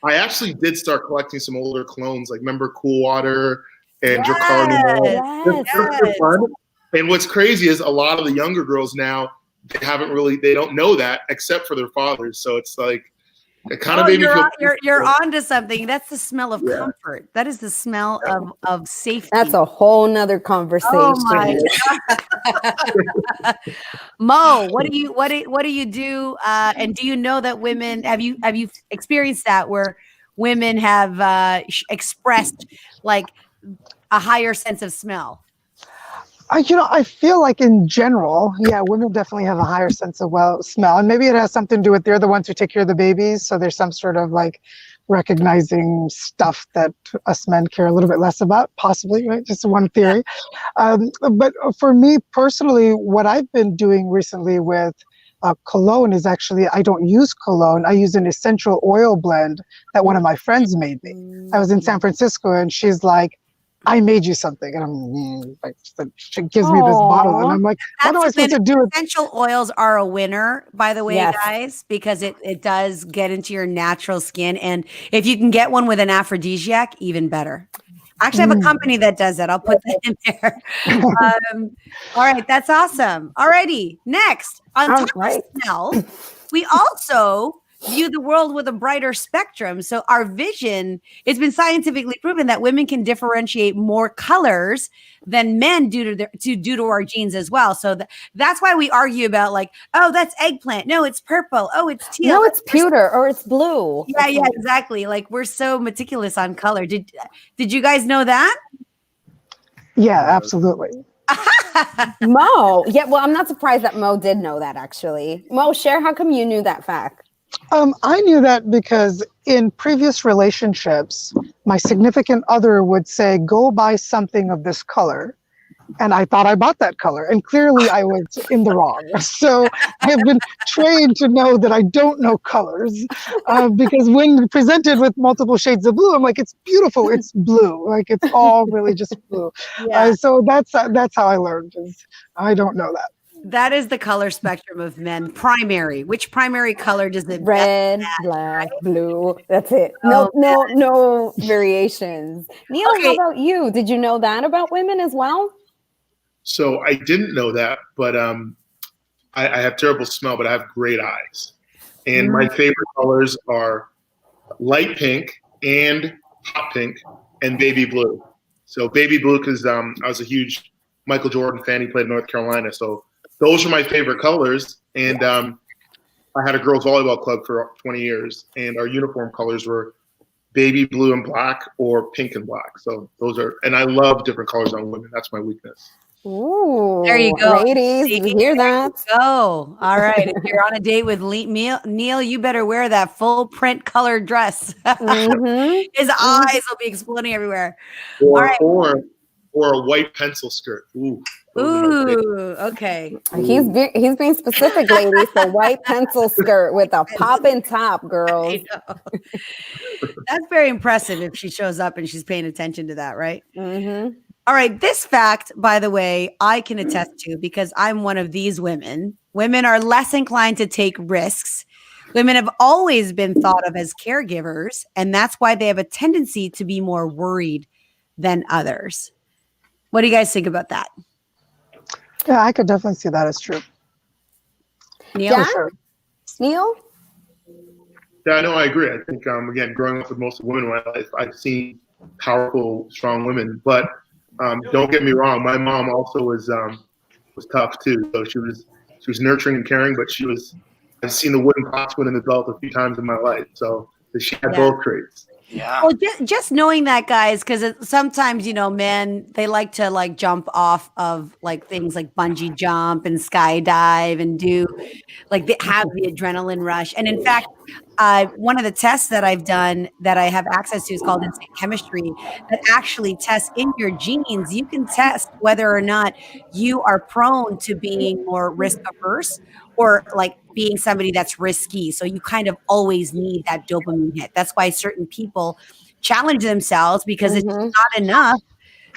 I actually did start collecting some older clones, like remember Cool Water and Dracarys. Yes. Yes. Fun. And what's crazy is a lot of the younger girls now they don't know that except for their fathers. So it's like it kind of made me feel you're onto something. That's the smell of Yeah. comfort. That is the smell of safety. That's a whole nother conversation. Oh my God. Mo, what do you do? And do you know that women have you experienced that where women have expressed like a higher sense of smell? I feel like in general, yeah, women definitely have a higher sense of smell, and maybe it has something to do with they're the ones who take care of the babies, so there's some sort of like recognizing stuff that us men care a little bit less about, possibly, right? Just one theory. But for me personally, what I've been doing recently with cologne is actually I don't use cologne. I use an essential oil blend that one of my friends made me. I was in San Francisco, and she's like, I made you something. And I'm like, she gives me this bottle. And I'm like, what am I supposed to do with Essential oils are a winner, by the way, Yes. guys, because it does get into your natural skin. And if you can get one with an aphrodisiac, even better. I actually have a company that does that. I'll put that in there. All right. That's awesome. All righty. Next, on top of smell, we also view the world with a brighter spectrum. So our vision, it's been scientifically proven that women can differentiate more colors than men due to our genes as well. So that's why we argue about like, oh, that's eggplant. No, it's purple. Oh, it's teal. No, it's pewter or it's blue. Yeah, exactly. Like we're so meticulous on color. Did you guys know that? Yeah, absolutely. Mo. Yeah, well, I'm not surprised that Mo did know that actually. Mo, share how come you knew that fact? I knew that because in previous relationships, my significant other would say, go buy something of this color. And I thought I bought that color. And clearly I was in the wrong. So I have been trained to know that I don't know colors because when presented with multiple shades of blue, I'm like, it's beautiful. It's blue. Like it's all really just blue. Yeah. So that's how I learned. Is I don't know that. That is the color spectrum of men. Primary. Which primary color does it? Red, black, blue. That's it. No variations. Neil, how about you? Did you know that about women as well? So I didn't know that, but I have terrible smell, but I have great eyes. And my favorite colors are light pink and hot pink and baby blue. So baby blue because I was a huge Michael Jordan fan. He played in North Carolina. So those are my favorite colors. And I had a girls volleyball club for 20 years. And our uniform colors were baby blue and black or pink and black. So those are, and I love different colors on women. That's my weakness. Ooh, There you go. ladies, See? you hear that? Oh, all right. If you're on a date with Neil, you better wear that full print colored dress. Mm-hmm. His eyes will be exploding everywhere. All Or right. or a white pencil skirt. Ooh. Ooh, okay. He's being specific, ladies. So white pencil skirt with a popping top, girls. I know. That's very impressive if she shows up and she's paying attention to that, right? Mm-hmm. All right. This fact, by the way, I can attest to because I'm one of these women. Women are less inclined to take risks. Women have always been thought of as caregivers, and that's why they have a tendency to be more worried than others. What do you guys think about that? Yeah, I could definitely see that as true. Neil? Yeah. For sure. Neil? Yeah, no, I agree. I think again, growing up with most women in my life, I've seen powerful, strong women. But don't get me wrong, my mom also was tough too. So she was nurturing and caring, but I've seen the wooden cross win an adult a few times in my life. So she had both traits. Yeah. Well, just knowing that, guys, because sometimes, men, they like to like jump off of like things like bungee jump and skydive and do like they have the adrenaline rush. And in fact, one of the tests that I've done that I have access to is called instant chemistry that actually tests in your genes. You can test whether or not you are prone to being more risk averse or like being somebody that's risky. So you kind of always need that dopamine hit. That's why certain people challenge themselves because it's just not enough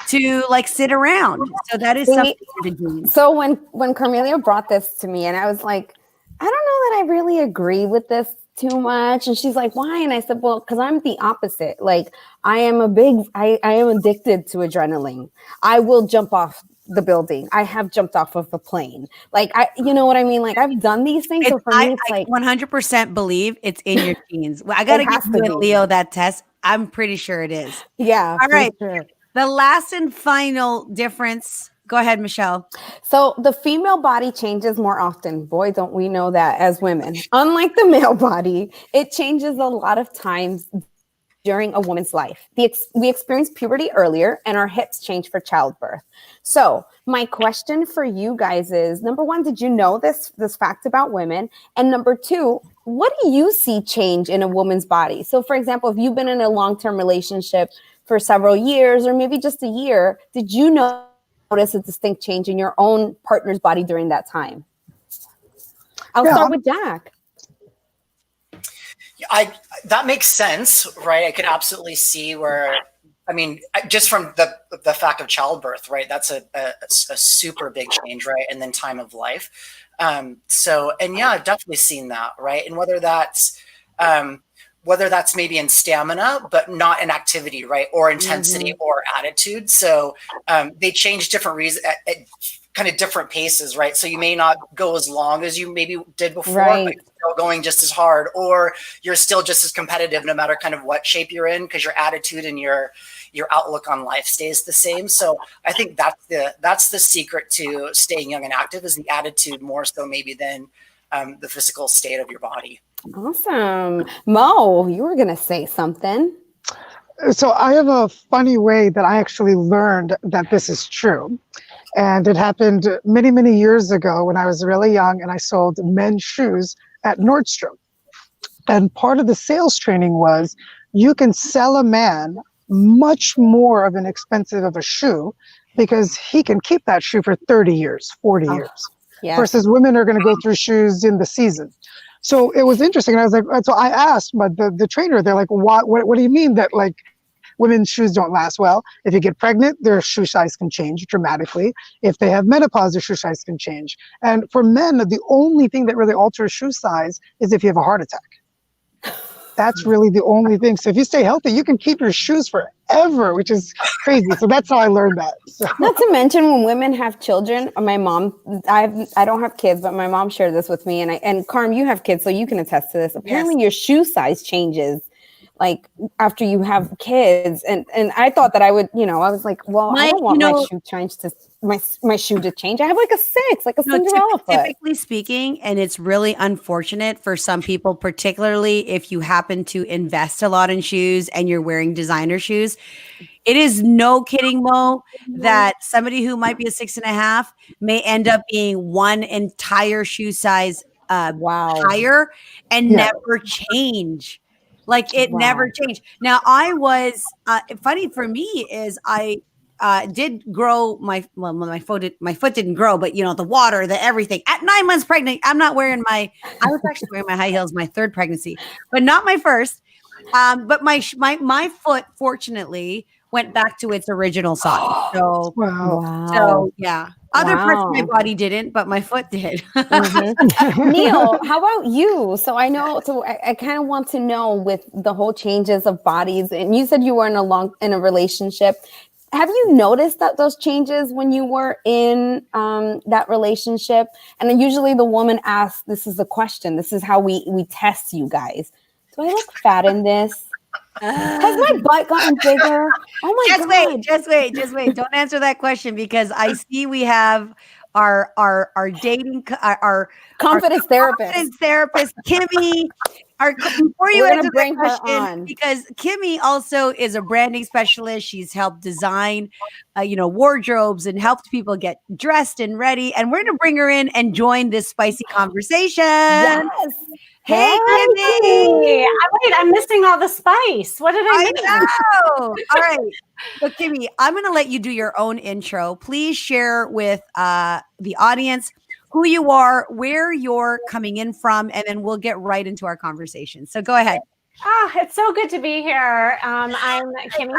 to like sit around. So that is something for the genes. So when Carmelia brought this to me and I was like, I don't know that I really agree with this too much. And she's like, why? And I said, well, because I'm the opposite. Like I am addicted to adrenaline. I will jump off the building. I have jumped off of a plane. Like you know what I mean? Like I've done these things. So for me, it's I like 100% believe it's in your genes. I got to give you and Leo that test. I'm pretty sure it is. Yeah. All right. Sure. The last and final difference. Go ahead, Michelle. So the female body changes more often. Boy, don't we know that as women. Unlike the male body, it changes a lot of times during a woman's life. We experience puberty earlier and our hips change for childbirth. So my question for you guys is, number one, did you know this fact about women? And number two, what do you see change in a woman's body? So for example, if you've been in a long-term relationship for several years or maybe just a year, did you notice a distinct change in your own partner's body during that time? I'll start with Jack. That makes sense, right? I could absolutely see where, I mean, just from the fact of childbirth, right? That's a super big change, right? And then time of life. So, and yeah, I've definitely seen that, right? And whether that's maybe in stamina, but not in activity, right? Or intensity or attitude. So they change different reasons at kind of different paces, right? So you may not go as long as you maybe did before, but you're still going just as hard, or you're still just as competitive no matter kind of what shape you're in, because your attitude and your outlook on life stays the same. So I think that's the secret to staying young and active, is the attitude more so maybe than the physical state of your body. Awesome. Mo, you were going to say something. So I have a funny way that I actually learned that this is true. And it happened many, many years ago when I was really young and I sold men's shoes at Nordstrom. And part of the sales training was you can sell a man much more of an expensive of a shoe because he can keep that shoe for 30 years, 40 years. Yeah. Versus women are going to go through shoes in the season. So it was interesting. And I was like, so I asked but the trainer, they're like, what do you mean that like women's shoes don't last? Well, if you get pregnant, their shoe size can change dramatically. If they have menopause, their shoe size can change. And for men, the only thing that really alters shoe size is if you have a heart attack. That's really the only thing. So if you stay healthy, you can keep your shoes forever, which is crazy. So that's how I learned that. So. Not to mention when women have children, my mom, I don't have kids, but my mom shared this with me. And Carm, you have kids, so you can attest to this. Apparently your shoe size changes like after you have kids. And I thought that I would, I was like, well, I don't want my shoe to change. I have like a 6, like a Cinderella foot. Typically speaking, and it's really unfortunate for some people, particularly if you happen to invest a lot in shoes and you're wearing designer shoes. It is no kidding, Mo, that somebody who might be a 6.5 may end up being one entire shoe size higher and never change. Like it never changed. Now I was funny for me is I did grow my foot didn't grow, but the water, the everything. At 9 months pregnant, I was actually wearing my high heels my 3rd pregnancy, but not my 1st. But my foot fortunately went back to its original size. So so yeah. Other parts of my body didn't, but my foot did. Neil, how about you? So I know, I kind of want to know with the whole changes of bodies, and you said you were in a relationship. Have you noticed that those changes when you were in that relationship? And then usually the woman asks, this is a question. This is how we test you guys. Do I look fat in this? Has my butt gotten bigger? Oh my God. Just wait. Don't answer that question because I see we have our dating, our confidence therapist, Kimmy. Before you answer that question, because Kimmy also is a branding specialist. She's helped design, wardrobes and helped people get dressed and ready. And we're going to bring her in and join this spicy conversation. Yes. Hey, Kimmy. I'm missing all the spice. What did I miss? Know. All right. So, Kimmy, I'm going to let you do your own intro. Please share with the audience who you are, where you're coming in from, and then we'll get right into our conversation. So go ahead. It's so good to be here. I'm Kimmy.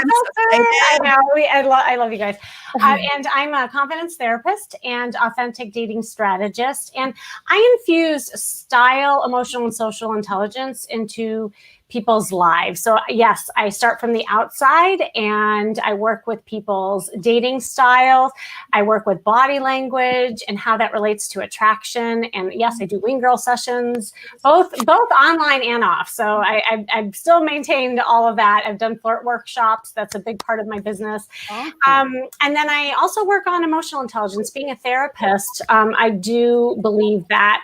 I know. I love you guys. And I'm a confidence therapist and authentic dating strategist. And I infuse style, emotional, and social intelligence into people's lives. So yes, I start from the outside and I work with people's dating styles. I work with body language and how that relates to attraction. And yes, I do wing girl sessions, both online and off. So I've still maintained all of that. I've done flirt workshops. That's a big part of my business. Awesome. And then I also work on emotional intelligence. Being a therapist, I do believe that,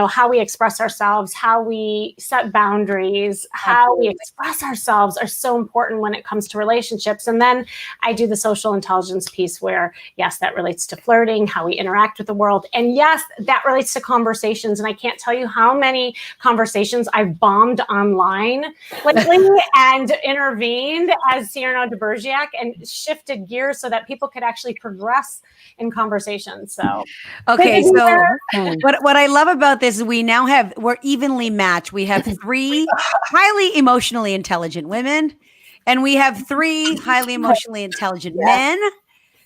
how we express ourselves, how we set boundaries, how we express ourselves are so important when it comes to relationships. And then I do the social intelligence piece where, yes, that relates to flirting, how we interact with the world. And yes, that relates to conversations. And I can't tell you how many conversations I've bombed online lately and intervened as Cyrano de Bergerac and shifted gears so that people could actually progress in conversations. So, okay. So what I love about this is we're evenly matched. We have 3 highly emotionally intelligent women, and we have 3 highly emotionally intelligent men.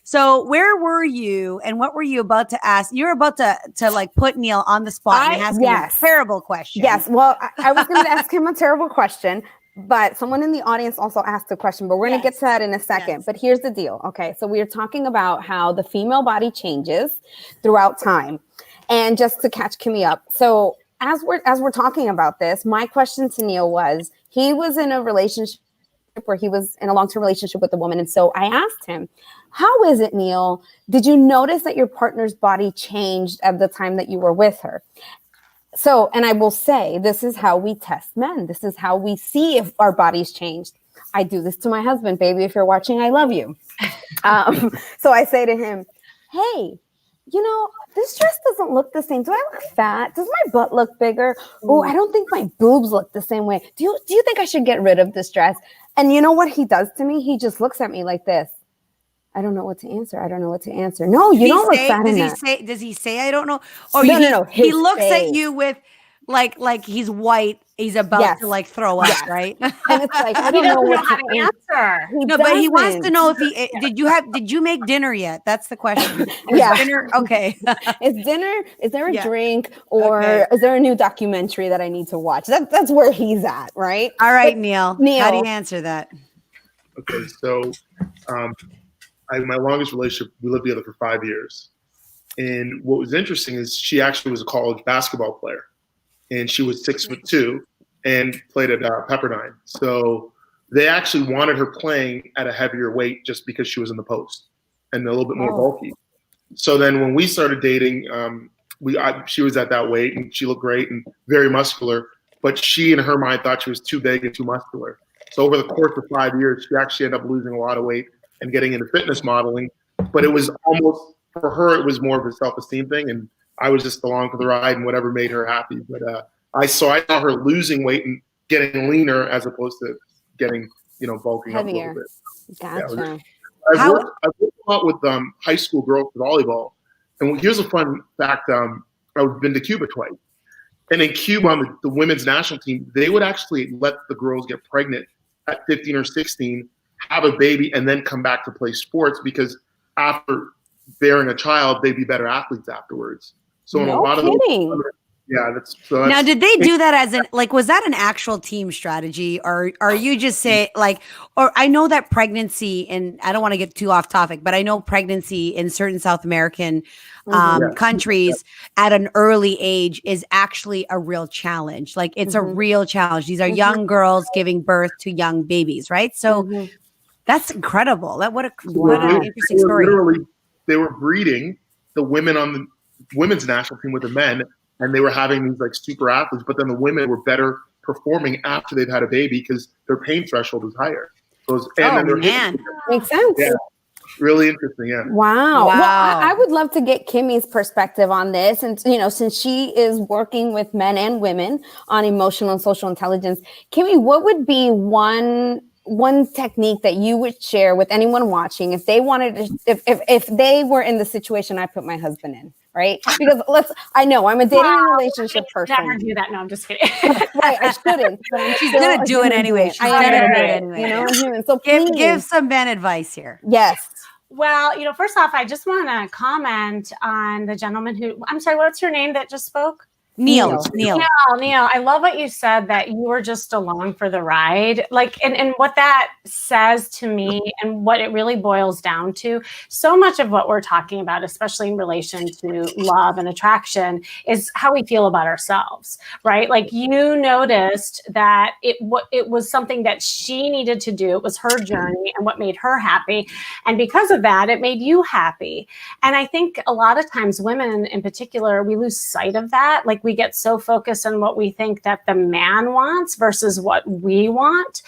So where were you and what were you about to ask? You're about to like put Neil on the spot and ask him a terrible question. Yes. Well, I was going to ask him a terrible question, but someone in the audience also asked a question, but we're going to get to that in a second. Yes. But here's the deal. Okay. So we are talking about how the female body changes throughout time. And just to catch Kimmy up. So as we're talking about this, my question to Neil was, he was in a relationship where he was in a long-term relationship with a woman. And so I asked him, how is it, Neil? Did you notice that your partner's body changed at the time that you were with her? So, and I will say, this is how we test men. This is how we see if our bodies changed. I do this to my husband, baby. If you're watching, I love you. So I say to him, hey, this dress doesn't look the same. Do I look fat? Does my butt look bigger? Oh, I don't think my boobs look the same way. Do you think I should get rid of this dress? And you know what he does to me? He just looks at me like this. I don't know what to answer. No, you don't look fat in that. Does he say I don't know? Or no. He looks at you with like he's white. He's about to like throw up, right? And it's like I don't know what to answer. But he wants to know if did you make dinner yet? That's the question. Dinner. Okay. Is dinner? Is there a drink or is there a new documentary that I need to watch? That's where he's at, right? All right, Neil. How do you answer that? Okay, so my longest relationship, we lived together for 5 years. And what was interesting is she actually was a college basketball player. And she was 6'2", and played at Pepperdine. So they actually wanted her playing at a heavier weight just because she was in the post and a little bit more bulky. So then when we started dating, she was at that weight and she looked great and very muscular, but she in her mind thought she was too big and too muscular. So over the course of 5 years, she actually ended up losing a lot of weight and getting into fitness modeling. But it was almost, for her, it was more of a self-esteem thing. And I was just along for the ride and whatever made her happy. But I saw her losing weight and getting leaner as opposed to getting, bulking Heavier. up a little bit. Gotcha. I've worked a lot with high school girls with volleyball. And here's a fun fact. I've been to Cuba twice. And in Cuba, on the women's national team, they would actually let the girls get pregnant at 15 or 16, have a baby, and then come back to play sports because after bearing a child, they'd be better athletes afterwards. So in a lot of now, did they do that as was that an actual team strategy, or are you just or I know that pregnancy, and I don't want to get too off topic, but I know pregnancy in certain South American countries at an early age is actually a real challenge. Like it's a real challenge. These are young girls giving birth to young babies, right? So that's incredible. What an interesting story. Literally, they were breeding the women on the women's national team with the men, and they were having these super athletes, but then the women were better performing after they've had a baby because their pain threshold was higher. So makes sense. Yeah. Really interesting, yeah. Wow. Well, I would love to get Kimmy's perspective on this. And, since she is working with men and women on emotional and social intelligence, Kimmy, what would be one technique that you would share with anyone watching if they wanted to, if they were in the situation I put my husband in, right? Because I know I'm a dating and relationship person. Never do that. No, I'm just kidding. Right, I shouldn't. But she's gonna do it anyway. She's gonna do it anyway. I'm human. So give some men advice here. Yes. Well, first off, I just want to comment on the gentleman who, I'm sorry, what's your name that just spoke? Neil. I love what you said, that you were just along for the ride. And what that says to me and what it really boils down to, so much of what we're talking about, especially in relation to love and attraction, is how we feel about ourselves, right? Like you noticed that it was something that she needed to do. It was her journey and what made her happy. And because of that, it made you happy. And I think a lot of times women in particular, we lose sight of that. Like we get so focused on what we think that the man wants versus what we want.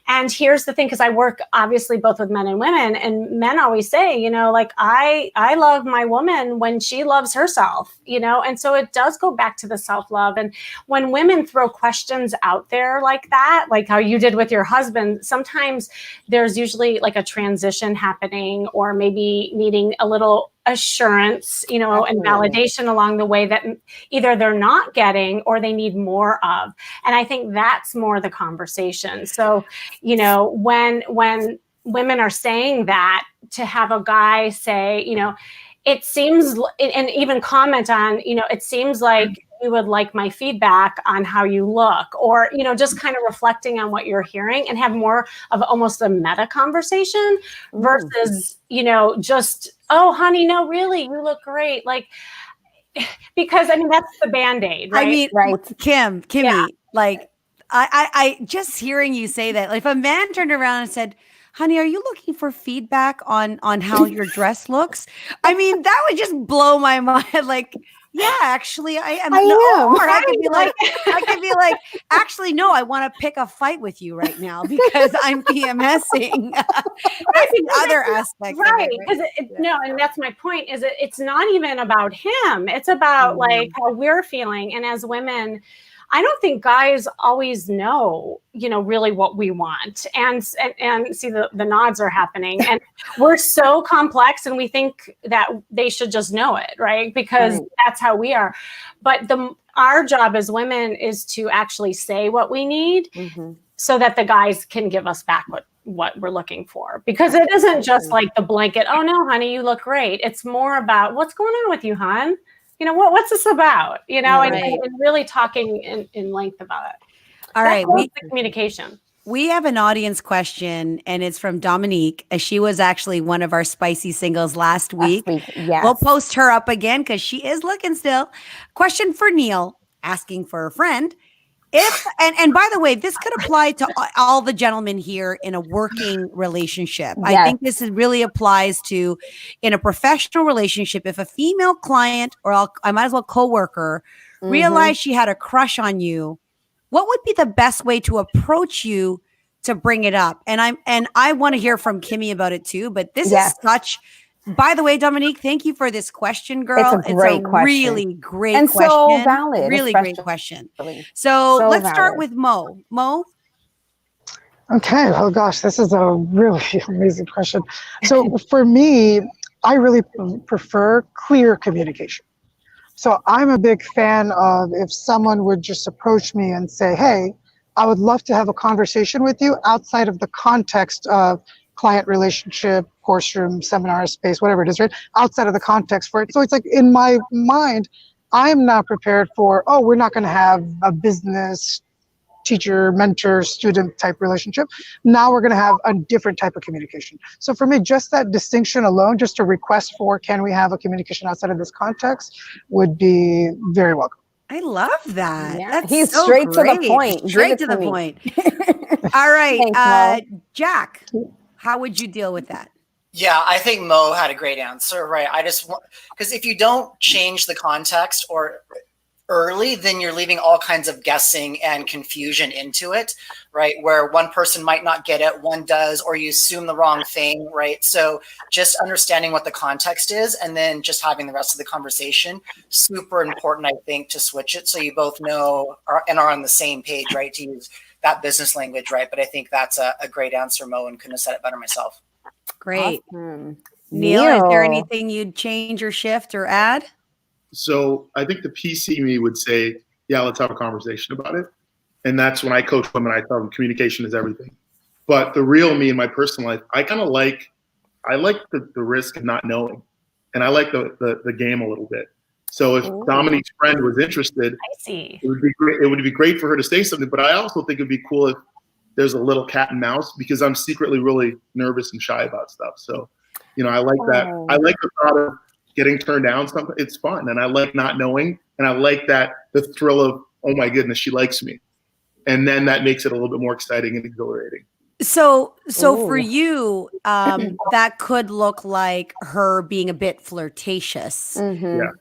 And here's the thing, because I work obviously both with men and women, and men always say, I love my woman when she loves herself, and so it does go back to the self-love. And when women throw questions out there like that, like how you did with your husband, sometimes there's usually like a transition happening, or maybe needing a little assurance, and validation along the way that either they're not getting or they need more of. And I think that's more the conversation. So, when women are saying that, to have a guy say, it seems, and even comment on, it seems like you would like my feedback on how you look, or, just kind of reflecting on what you're hearing and have more of almost a meta conversation versus, just, oh, honey, no, really, you look great. Because that's the Band-Aid, right? Right. Kimmy, I just hearing you say that, if a man turned around and said, honey, are you looking for feedback on how your dress looks? That would just blow my mind. Yeah, actually, I am. Or I could be like, actually, no, I want to pick a fight with you right now because I'm PMSing. That's the other aspect, right? Because and that's my point. Is it's not even about him. It's about how we're feeling, and as women, I don't think guys always know, really what we want. And see, the nods are happening, and we're so complex, and we think that they should just know it, right? Because that's how we are. But our job as women is to actually say what we need, so that the guys can give us back what we're looking for. Because it isn't just like the blanket, oh no, honey, you look great. It's more about what's going on with you, hon. What's this about? And really talking in length about it. All right. The communication. We have an audience question, and it's from Dominique. She was actually one of our spicy singles last week. Yes. We'll post her up again because she is looking still. Question for Neil, asking for a friend. And by the way, this could apply to all the gentlemen here in a working relationship. Yes. I think this really applies to in a professional relationship. If a female client or I might as well coworker realized she had a crush on you, what would be the best way to approach you to bring it up? And I want to hear from Kimmy about it too. But this is such. By the way, Dominique, thank you for this question, girl. It's a great question. Really great and question. so valid. Really great question. So let's start with Mo. Mo? Okay. Oh gosh, this is a really amazing question. So for me, I really prefer clear communication. So I'm a big fan of if someone would just approach me and say, hey, I would love to have a conversation with you outside of the context of client relationship, course room, seminar space, whatever it is, right? Outside of the context for it. So it's like in my mind, I'm not prepared for, oh, we're not going to have a business teacher, mentor, student type relationship. Now we're going to have a different type of communication. So for me, just that distinction alone, just a request for, can we have a communication outside of this context would be very welcome. I love that. Yeah, That's he's so straight great. to the point. Straight to the me. point. All right. Thanks, Jack, how would you deal with that? Yeah, I think Mo had a great answer, right? I just want, because if you don't change the context or early, then you're leaving all kinds of guessing and confusion into it, right? Where one person might not get it, one does, or you assume the wrong thing, right? So just understanding what the context is and then just having the rest of the conversation, super important, I think, to switch it so you both know and are on the same page, right? To use that business language, right? But I think that's a great answer, Mo, and couldn't have said it better myself. Great. Awesome. Neil, is there anything you'd change or shift or add? So I think the PC me would say, yeah, let's have a conversation about it. And that's when I coach women, I tell them communication is everything. But the real me in my personal life, I like the risk of not knowing. And I like the game a little bit. So if Dominique's friend was interested, I see. it would be great. It would be great for her to say something. But I also think it'd be cool if there's a little cat and mouse, because I'm secretly really nervous and shy about stuff. So, I like that. I like the thought of getting turned down. Something, it's fun, and I like not knowing, and I like the thrill of, oh my goodness, she likes me, and then that makes it a little bit more exciting and exhilarating. So for you, that could look like her being a bit flirtatious,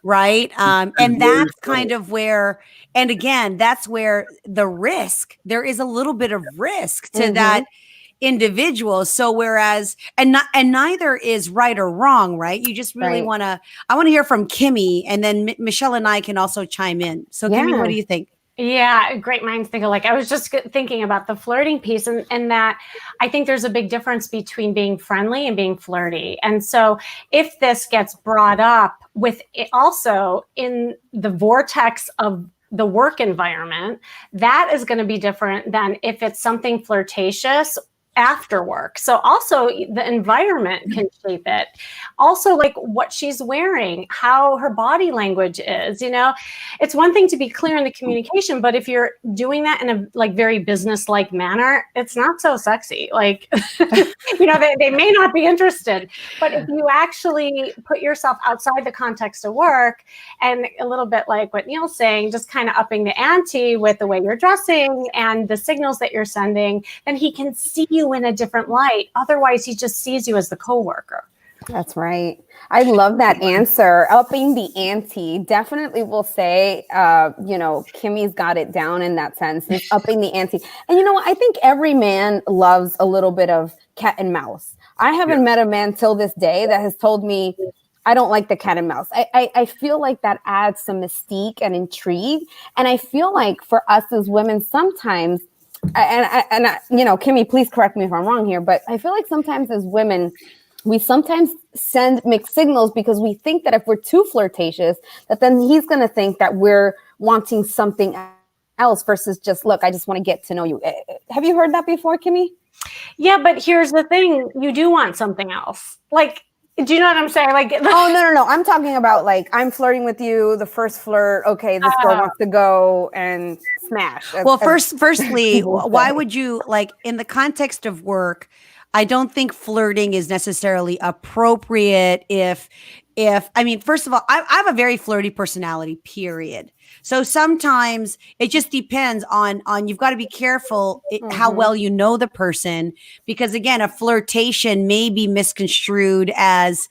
right? And that's kind of where, and again, that's where the risk, there is a little bit of risk to that individual. So whereas, and neither is right or wrong, right? You just really I want to hear from Kimmy, and then Michelle and I can also chime in. So Kimmy, what do you think? Yeah, great minds think alike. I was just thinking about the flirting piece and that I think there's a big difference between being friendly and being flirty. And so if this gets brought up with it also in the vortex of the work environment, that is going to be different than if it's something flirtatious after work. So also the environment can shape it. Also, like what she's wearing, how her body language is, it's one thing to be clear in the communication, but if you're doing that in a very business-like manner, it's not so sexy. Like, they may not be interested, but if you actually put yourself outside the context of work and a little bit like what Neil's saying, just kind of upping the ante with the way you're dressing and the signals that you're sending, then he can see you in a different light. Otherwise, he just sees you as the coworker. That's right. I love that answer. Upping the ante. Definitely will say, Kimmy's got it down in that sense. It's upping the ante. And you know what? I think every man loves a little bit of cat and mouse. I haven't met a man till this day that has told me, I don't like the cat and mouse. I feel like that adds some mystique and intrigue. And I feel like for us as women, sometimes, and Kimmy, please correct me if I'm wrong here, but I feel like sometimes as women, we sometimes send mixed signals because we think that if we're too flirtatious, that then he's going to think that we're wanting something else versus just, look, I just want to get to know you. Have you heard that before, Kimmy? Yeah, but here's the thing. You do want something else. Like, do you know what I'm saying? Like, oh, no. I'm talking about I'm flirting with you. The first flirt. Okay, this girl wants to go and smash. Well, firstly, why would you in the context of work? I don't think flirting is necessarily appropriate if first of all, I have a very flirty personality, period. So sometimes it just depends on you've got to be careful how well you know the person, because again, a flirtation may be misconstrued as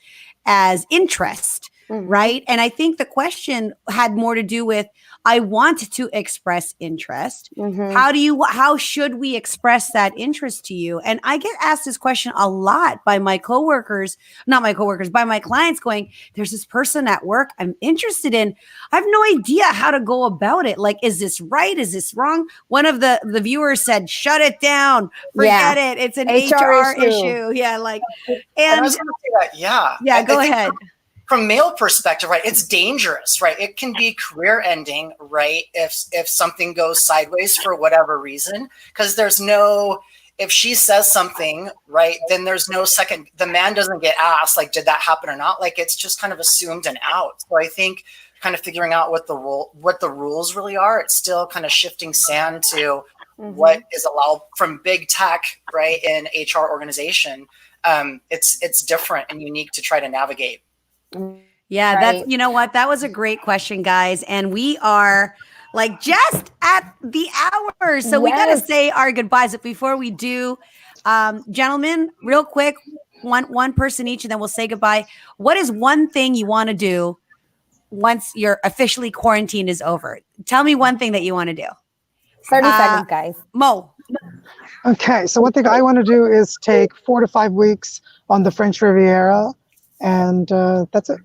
interest, right? And I think the question had more to do with, I want to express interest. How should we express that interest to you? And I get asked this question a lot by my coworkers, not my coworkers, by my clients, going, there's this person at work I'm interested in. I have no idea how to go about it. Like, is this right? Is this wrong? One of the viewers said, shut it down. Forget it. It's an HR issue. Yeah. Like, and I was gonna say that, yeah. Yeah, go ahead. From male perspective, right, it's dangerous, right? It can be career ending, right? If something goes sideways for whatever reason, because if she says something, right, then there's no second, the man doesn't get asked, like, did that happen or not? Like, it's just kind of assumed and out. So I think kind of figuring out what the rules really are, it's still kind of shifting sand to what is allowed from big tech, right, in HR organization. It's different and unique to try to navigate. Yeah, that's, you know what? That was a great question, guys. And we are like just at the hour. So we got to say our goodbyes. But before we do, gentlemen, real quick, one person each, and then we'll say goodbye. What is one thing you want to do once your officially quarantine is over? Tell me one thing that you want to do. 30 seconds, guys. Mo. Okay, so one thing I want to do is take 4 to 5 weeks on the French Riviera. And that's it.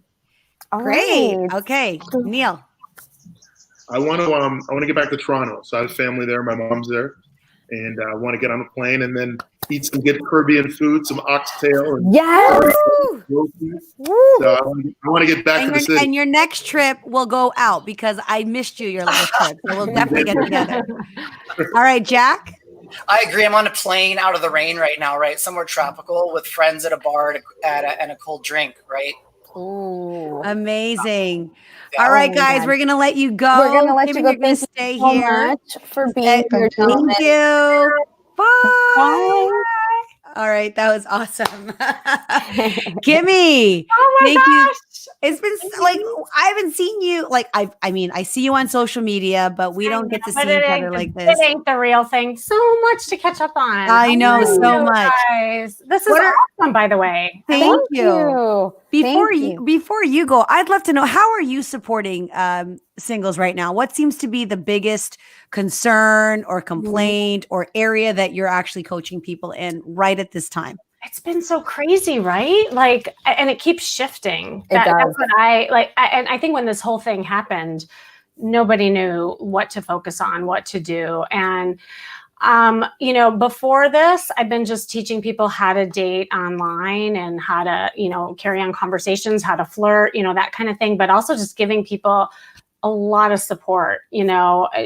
Great. Okay, Neil. I want to get back to Toronto. So I have family there. My mom's there, and I want to get on a plane and then eat some good Caribbean food, some oxtail. And yes. So I want to get back to the city. And your next trip will go out because I missed you your last trip. So we'll definitely get together. All right, Jack. I agree. I'm on a plane out of the rain right now, right? Somewhere tropical with friends at a bar and a cold drink, right? Ooh. Amazing. Yeah. All right, guys, we're going to let you go. We're going to let you go. You're going to stay so here. Much for being here. Thank you. Bye. Bye. All right, that was awesome. Kimmy. Oh my gosh. You. It's been like, I haven't seen you. Like, I see you on social media, but we don't get to see each other like this. It ain't the real thing. So much to catch up on. I know so much. Guys. This is awesome, by the way. Thank you. Before you go, I'd love to know, how are you supporting singles right now? What seems to be the biggest concern or complaint or area that you're actually coaching people in right at this time? It's been so crazy, right? Like, and it keeps shifting. That's what I like. And I think when this whole thing happened, nobody knew what to focus on, what to do. And, before this, I've been just teaching people how to date online and how to, carry on conversations, how to flirt, that kind of thing, but also just giving people a lot of support,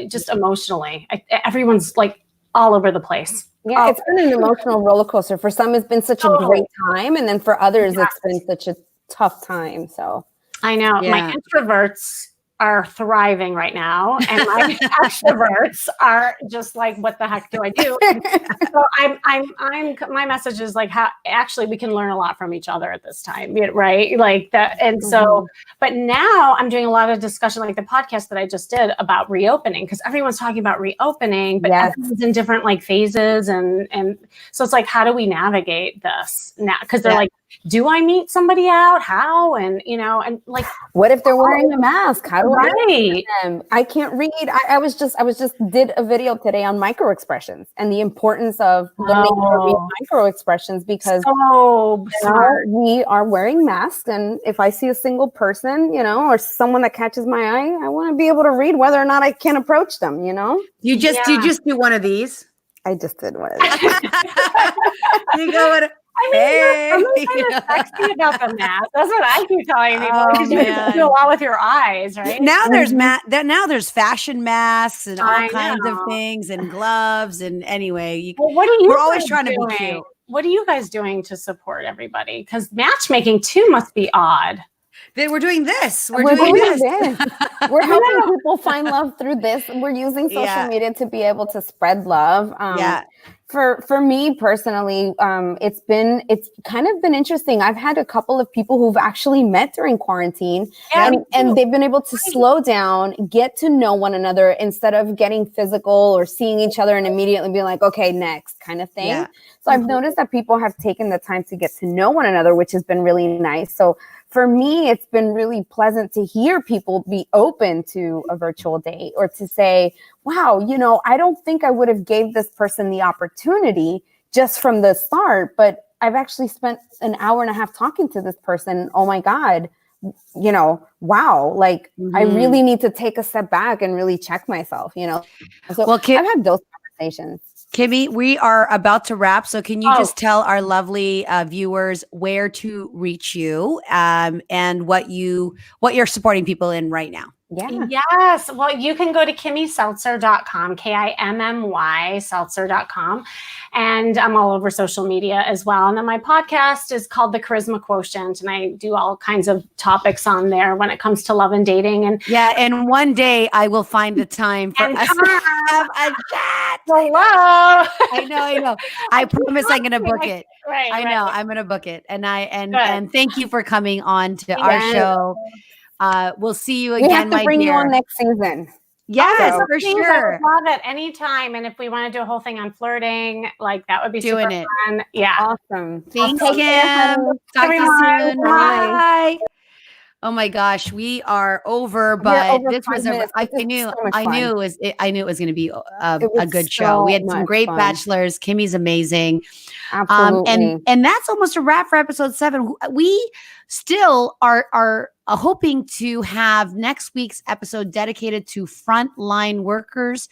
just emotionally. Everyone's like all over the place. Yeah, it's been an emotional roller coaster. For some, it's been such a great time. And then for others, it's been such a tough time. So I know my introverts are thriving right now. And my extroverts are just like, what the heck do I do? So my message is like, how actually we can learn a lot from each other at this time, right? Like that. And so, but now I'm doing a lot of discussion, like the podcast that I just did about reopening, because everyone's talking about reopening, but everyone's in different like phases. And so it's like, how do we navigate this now? Because they're like, do I meet somebody out? How? And, and like, what if they're wearing a mask? How do I read them? I can't read. I was just did a video today on micro expressions and the importance of learning how to read micro expressions, because we are wearing masks. And if I see a single person, or someone that catches my eye, I want to be able to read whether or not I can approach them, You just do one of these. I just did one of these. You go with you're kind of sexy about the mask. That's what I keep telling people. Because you do a lot with your eyes, right? Now there's now there's fashion masks and all kinds of things and gloves. And anyway, we're always trying to be cute. What are you guys doing to support everybody? Because matchmaking too must be odd. We're doing this. We're doing this. We're helping people find love through this. We're using social media to be able to spread love. For me personally, it's kind of been interesting. I've had a couple of people who've actually met during quarantine, and they've been able to slow down, get to know one another instead of getting physical or seeing each other and immediately being like, okay, next kind of thing. Yeah. So I've noticed that people have taken the time to get to know one another, which has been really nice. So for me, it's been really pleasant to hear people be open to a virtual date or to say, wow, I don't think I would have gave this person the opportunity just from the start, but I've actually spent an hour and a half talking to this person. Oh my God, wow. Like I really need to take a step back and really check myself, So I've had those conversations. Kimmy, we are about to wrap. So can you just tell our lovely viewers where to reach you and what you're supporting people in right now? Yeah. Yes. Well, you can go to KimmySeltzer.com, KIMMY Seltzer.com. And I'm all over social media as well. And then my podcast is called The Charisma Quotient. And I do all kinds of topics on there when it comes to love and dating. And and one day I will find the time for us to have a chat. Hello. I know. I promise I'm going to book it. Right. I know. I'm going to book it. And thank you for coming on to our show. We'll see you again, we have to bring you on next season. Yes, for sure. I would love it anytime. And if we want to do a whole thing on flirting, like that would be super fun. Yeah. Awesome. Thanks, Kim. Talk to you soon. Bye. Oh my gosh, we are over, but this was I knew it was going to be a good show. We had some great bachelors. Kimmy's amazing. Absolutely. And that's almost a wrap for episode 7. We still are hoping to have next week's episode dedicated to frontline workers,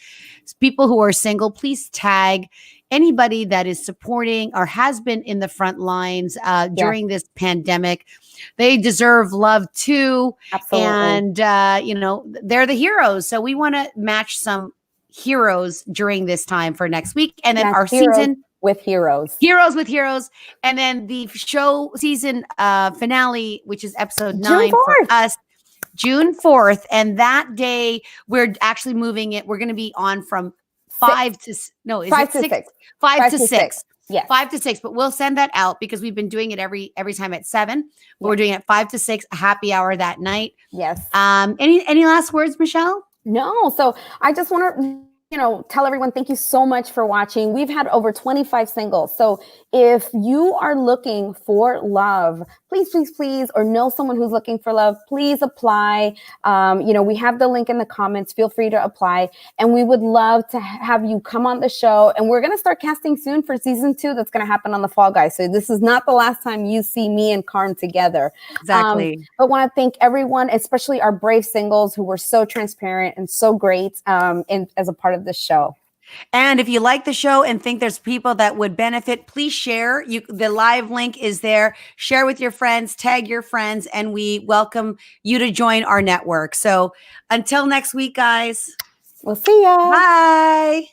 people who are single. Please tag anybody that is supporting or has been in the front lines during this pandemic. They deserve love too. Absolutely. And, they're the heroes. So we want to match some heroes during this time for next week. And then our season with heroes. Heroes with heroes. And then the show season finale, which is episode 9 for us, June 4th. And that day we're actually moving it. We're going to be on from 5 to 6. Five to six. Yes. 5 to 6, but we'll send that out because we've been doing it every time at 7. But we're doing it 5 to 6, a happy hour that night. Yes. Any last words, Michelle? No. So I just want to tell everyone, thank you so much for watching. We've had over 25 singles. So if you are looking for love, please, or know someone who's looking for love, please apply. We have the link in the comments. Feel free to apply. And we would love to have you come on the show. And we're going to start casting soon for season 2. That's going to happen on the fall, guys. So this is not the last time you see me and Carm together. Exactly. But want to thank everyone, especially our brave singles who were so transparent and so great as a part of this show. And if you like the show and think there's people that would benefit, please share. The live link is there. Share with your friends, tag your friends, and we welcome you to join our network. So until next week, guys. We'll see ya. Bye.